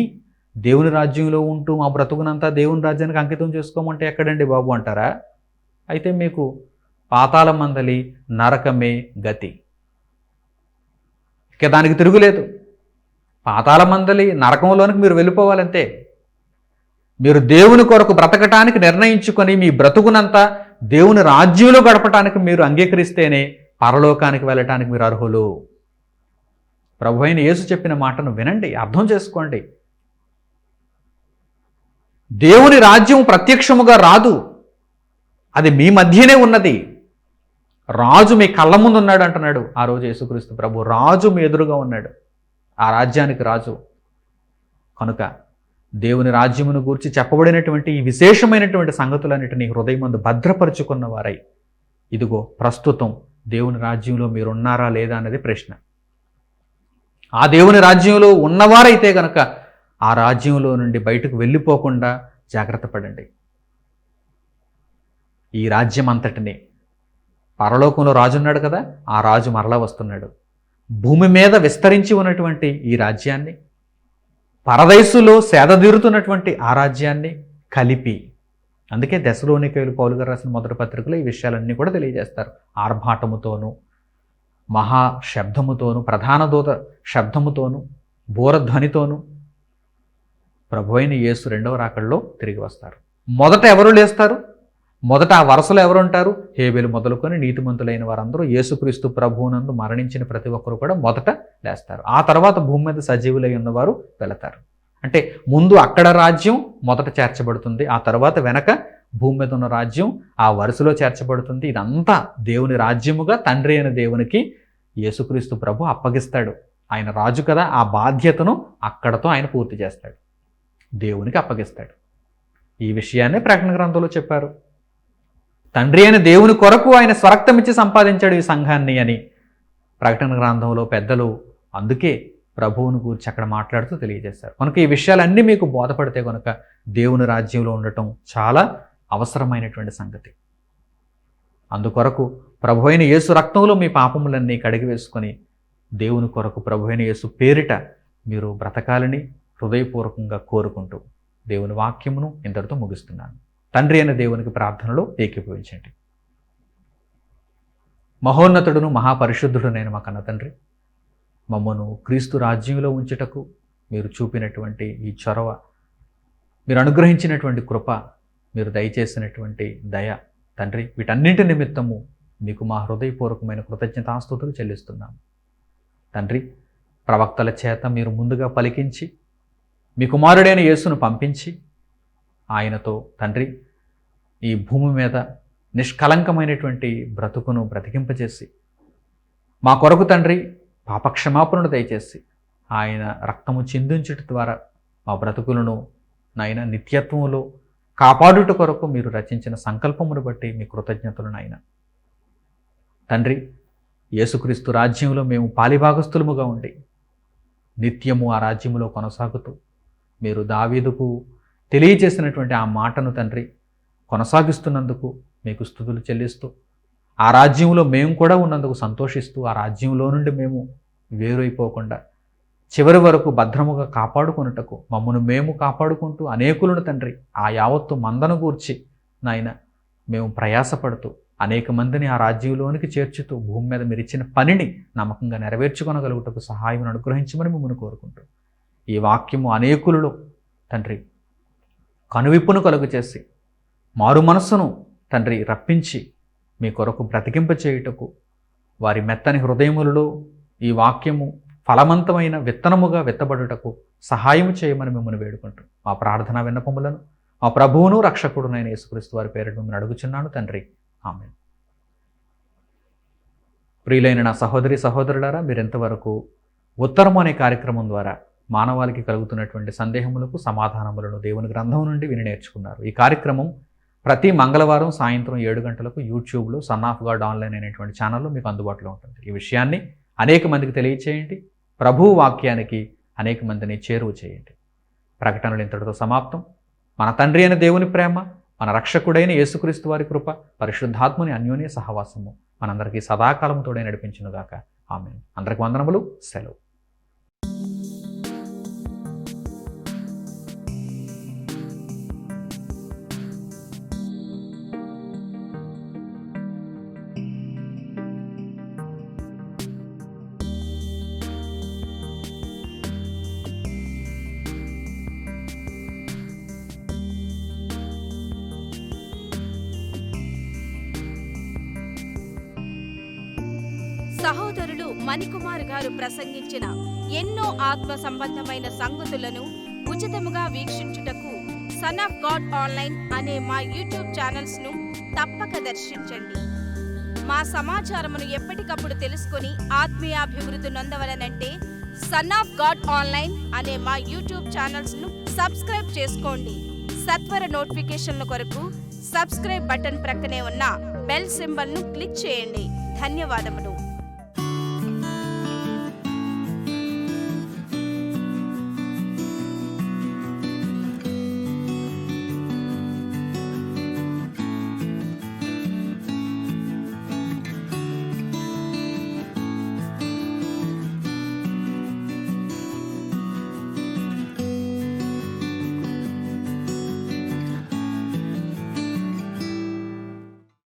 దేవుని రాజ్యంలో ఉంటూ మా బ్రతుకునంతా దేవుని రాజ్యానికి అంకితం చేసుకోమంటే ఎక్కడండి బాబు అంటారా? అయితే మీకు పాతాళ మందలి నరకమే గతి. ఇక దానికి తిరుగులేదు. పాతాళ మందలి నరకంలోనికి మీరు వెళ్ళిపోవాలంతే. మీరు దేవుని కొరకు బ్రతకటానికి నిర్ణయించుకొని మీ బ్రతుకునంతా దేవుని రాజ్యంలో గడపటానికి మీరు అంగీకరిస్తేనే పరలోకానికి వెళ్ళటానికి మీరు అర్హులు. ప్రభువైన యేసు చెప్పిన మాటను వినండి, అర్థం చేసుకోండి. దేవుని రాజ్యం ప్రత్యక్షముగా రాదు, అది మీ మధ్యనే ఉన్నది. రాజు మీ కళ్ళ ముందు ఉన్నాడు అంటున్నాడు ఆ రోజు యేసుక్రీస్తు ప్రభు. రాజు మీ ఎదురుగా ఉన్నాడు, ఆ రాజ్యానికి రాజు. కనుక దేవుని రాజ్యమును గూర్చి చెప్పబడినటువంటి ఈ విశేషమైనటువంటి సంగతులన్నిటినీ హృదయమందు భద్రపరుచుకున్న వారై ఇదిగో ప్రస్తుతం దేవుని రాజ్యంలో మీరున్నారా లేదా అనేది ప్రశ్న. ఆ దేవుని రాజ్యంలో ఉన్నవారైతే గనక ఆ రాజ్యంలో నుండి బయటకు వెళ్ళిపోకుండా జాగ్రత్త పడండి. ఈ రాజ్యం అంతటిని, పరలోకంలో రాజు ఉన్నాడు కదా, ఆ రాజు మరలా వస్తున్నాడు. భూమి మీద విస్తరించి ఉన్నటువంటి ఈ రాజ్యాన్ని, పరదైసులో సేదతీరుతున్నటువంటి ఆ రాజ్యాన్ని కలిపి, అందుకే దెసలోనికయులు పౌలు గారు రాసిన మొదటి పత్రికలో ఈ విషయాలన్నీ కూడా తెలియజేస్తారు. ఆర్భాటముతోనూ, మహా శబ్దముతోనూ, ప్రధాన దూత శబ్దముతోనూ, బోరధ్వనితోనూ ప్రభువైన యేసు రెండవ రాకడలో తిరిగి వస్తారు. మొదట ఎవరు లేస్తారు? మొదట ఆ వరుసలో ఎవరు ఉంటారు? హేబెలు మొదలుకొని నీతిమంతులైన వారందరూ యేసుక్రీస్తు ప్రభువునందు మరణించిన ప్రతి ఒక్కరు కూడా మొదట లేస్తారు. ఆ తర్వాత భూమి మీద సజీవులై ఉన్నవారు వెళతారు. అంటే ముందు అక్కడ రాజ్యం మొదట చేర్చబడుతుంది, ఆ తర్వాత వెనక భూమి మీద ఉన్న రాజ్యం ఆ వరుసలో చేర్చబడుతుంది. ఇదంతా దేవుని రాజ్యముగా తండ్రి అయిన దేవునికి యేసుక్రీస్తు ప్రభు అప్పగిస్తాడు. ఆయన రాజు కదా, ఆ బాధ్యతను అక్కడతో ఆయన పూర్తి చేస్తాడు, దేవునికి అప్పగిస్తాడు. ఈ విషయాన్ని ప్రకటన గ్రంథంలో చెప్పారు. తండ్రి అయిన దేవుని కొరకు ఆయన స్వరక్తమిచ్చి సంపాదించాడు ఈ సంఘాన్ని అని ప్రకటన గ్రంథంలో పెద్దలు అందుకే ప్రభువును గురించి అక్కడ మాట్లాడుతూ తెలియజేశారు. కనుక ఈ విషయాలన్నీ మీకు బోధపడితే కనుక దేవుని రాజ్యంలో ఉండటం చాలా అవసరమైనటువంటి సంగతి. అందుకొరకు ప్రభువైన యేసు రక్తంలో మీ పాపములన్నీ కడిగి వేసుకొని దేవుని కొరకు ప్రభువైన యేసు పేరిట మీరు బ్రతకాలని హృదయపూర్వకంగా కోరుకుంటూ దేవుని వాక్యమును ఇంతటితో ముగిస్తున్నాను. తండ్రి అయిన దేవునికి ప్రార్థనలో ఏకీభవించండి. మహోన్నతుడును మహాపరిశుద్ధుడునైన మా కన్న తండ్రి, మమ్మను క్రీస్తు రాజ్యంలో ఉంచుటకు మీరు చూపినటువంటి ఈ చొరవ, మీరు అనుగ్రహించినటువంటి కృప, మీరు దయచేసినటువంటి దయ తండ్రి, వీటన్నింటి నిమిత్తము మీకు మా హృదయపూర్వకమైన కృతజ్ఞతాస్తుతులు చెల్లిస్తున్నాము. తండ్రి, ప్రవక్తల చేత మీరు ముందుగా పలికించి మీ కుమారుడైన యేసును పంపించి ఆయనతో తండ్రి ఈ భూమి మీద నిష్కలంకమైనటువంటి బ్రతుకును బ్రతికింపచేసి మా కొరకు తండ్రి పాపక్షమాపణను దయచేసి ఆయన రక్తము చిందించుట ద్వారా మా బ్రతుకులను నాయన నిత్యత్వములో కాపాడుట కొరకు మీరు రచించిన సంకల్పమును బట్టి మీ కృతజ్ఞతలు నాయన. తండ్రి, యేసుక్రీస్తు రాజ్యంలో మేము పాలిభాగస్థులముగా ఉండి నిత్యము ఆ రాజ్యములో కొనసాగుతూ మీరు దావీదుకు తెలియజేసినటువంటి ఆ మాటను తండ్రి కొనసాగిస్తున్నందుకు మీకు స్తుతులు చెల్లిస్తూ ఆ రాజ్యంలో మేము కూడా ఉన్నందుకు సంతోషిస్తూ ఆ రాజ్యంలో నుండి మేము వేరైపోకుండా చివరి వరకు భద్రముగా కాపాడుకొనుటకు మమ్మను మేము కాపాడుకుంటూ అనేకులను తండ్రి ఆ యావత్తు మందను గూర్చి నాయన మేము ప్రయాసపడుతూ అనేక మందిని ఆ రాజ్యంలోనికి చేర్చుతూ భూమి మీద మీరు ఇచ్చిన పనిని నమ్మకంగా నెరవేర్చుకొనగలుగుటకు సహాయం అనుగ్రహించమని మిమ్మల్ని కోరుకుంటూ ఈ వాక్యము అనేకులలో తండ్రి కనువిప్పును కలుగు చేసి మారు మనస్సును తండ్రి రప్పించి మీ కొరకు బ్రతికింప చేయుటకు వారి మెత్తని హృదయములలో ఈ వాక్యము ఫలవంతమైన విత్తనముగా విత్తబడుటకు సహాయం చేయమని మిమ్మల్ని వేడుకుంటూ మా ప్రార్థనా విన్నపములను మా ప్రభువును రక్షకుడునైన యేసుక్రీస్తు వారి పేరిట మిమ్మల్ని అడుగుచున్నాను తండ్రి, ఆమేన్. ప్రియులైన నా సహోదరి సహోదరులారా, మీరెంతవరకు ఉత్తరము అనే కార్యక్రమం ద్వారా మానవాళికి కలుగుతున్నటువంటి సందేహములకు సమాధానములను దేవుని గ్రంథం నుండి విని నేర్చుకున్నారు. ఈ కార్యక్రమం ప్రతి మంగళవారం సాయంత్రం 7 గంటలకు యూట్యూబ్లో సన్ ఆఫ్ గాడ్ ఆన్లైన్ అనేటువంటి ఛానల్లో మీకు అందుబాటులో ఉంటుంది. ఈ విషయాన్ని అనేక మందికి తెలియచేయండి. ప్రభువు వాక్యానికి అనేక మందిని చేరువ చేయండి. ప్రకటనలు ఇంతటితో సమాప్తం. మన తండ్రి అయిన దేవుని ప్రేమ, మన రక్షకుడైన యేసుక్రీస్తు వారి కృప, పరిశుద్ధాత్మని అన్యోన్య సహవాసము మనందరికీ సదాకాలము తోడే నడిపించునుగాక. ఆమేన్. అందరికి వందనములు. సెలవు. సహోదరులు మణికుమార్ గారు ప్రసంగించిన ఎన్నో ఆత్మ సంబంధమైన సంగతులను ఉచితముగా వీక్షించుటకు సన్ ఆఫ్ గాడ్ ఆన్లైన్ అనే మా యూట్యూబ్ ఛానల్స్ ను తప్పక దర్శించండి. మా సమాచారమును ఎప్పటికప్పుడు తెలుసుకొని ఆత్మీయాభివృద్ధి నొందవలనంటే సన్ ఆఫ్ గాడ్ ఆన్లైన్ అనే మా యూట్యూబ్ ఛానల్స్ ను సబ్స్క్రైబ్ చేసుకోండి. సత్వర నోటిఫికేషన్ల కొరకు సబ్స్క్రైబ్ బటన్ ప్రక్కనే ఉన్న బెల్ సింబల్ ను క్లిక్ చేయండి. ధన్యవాదములు.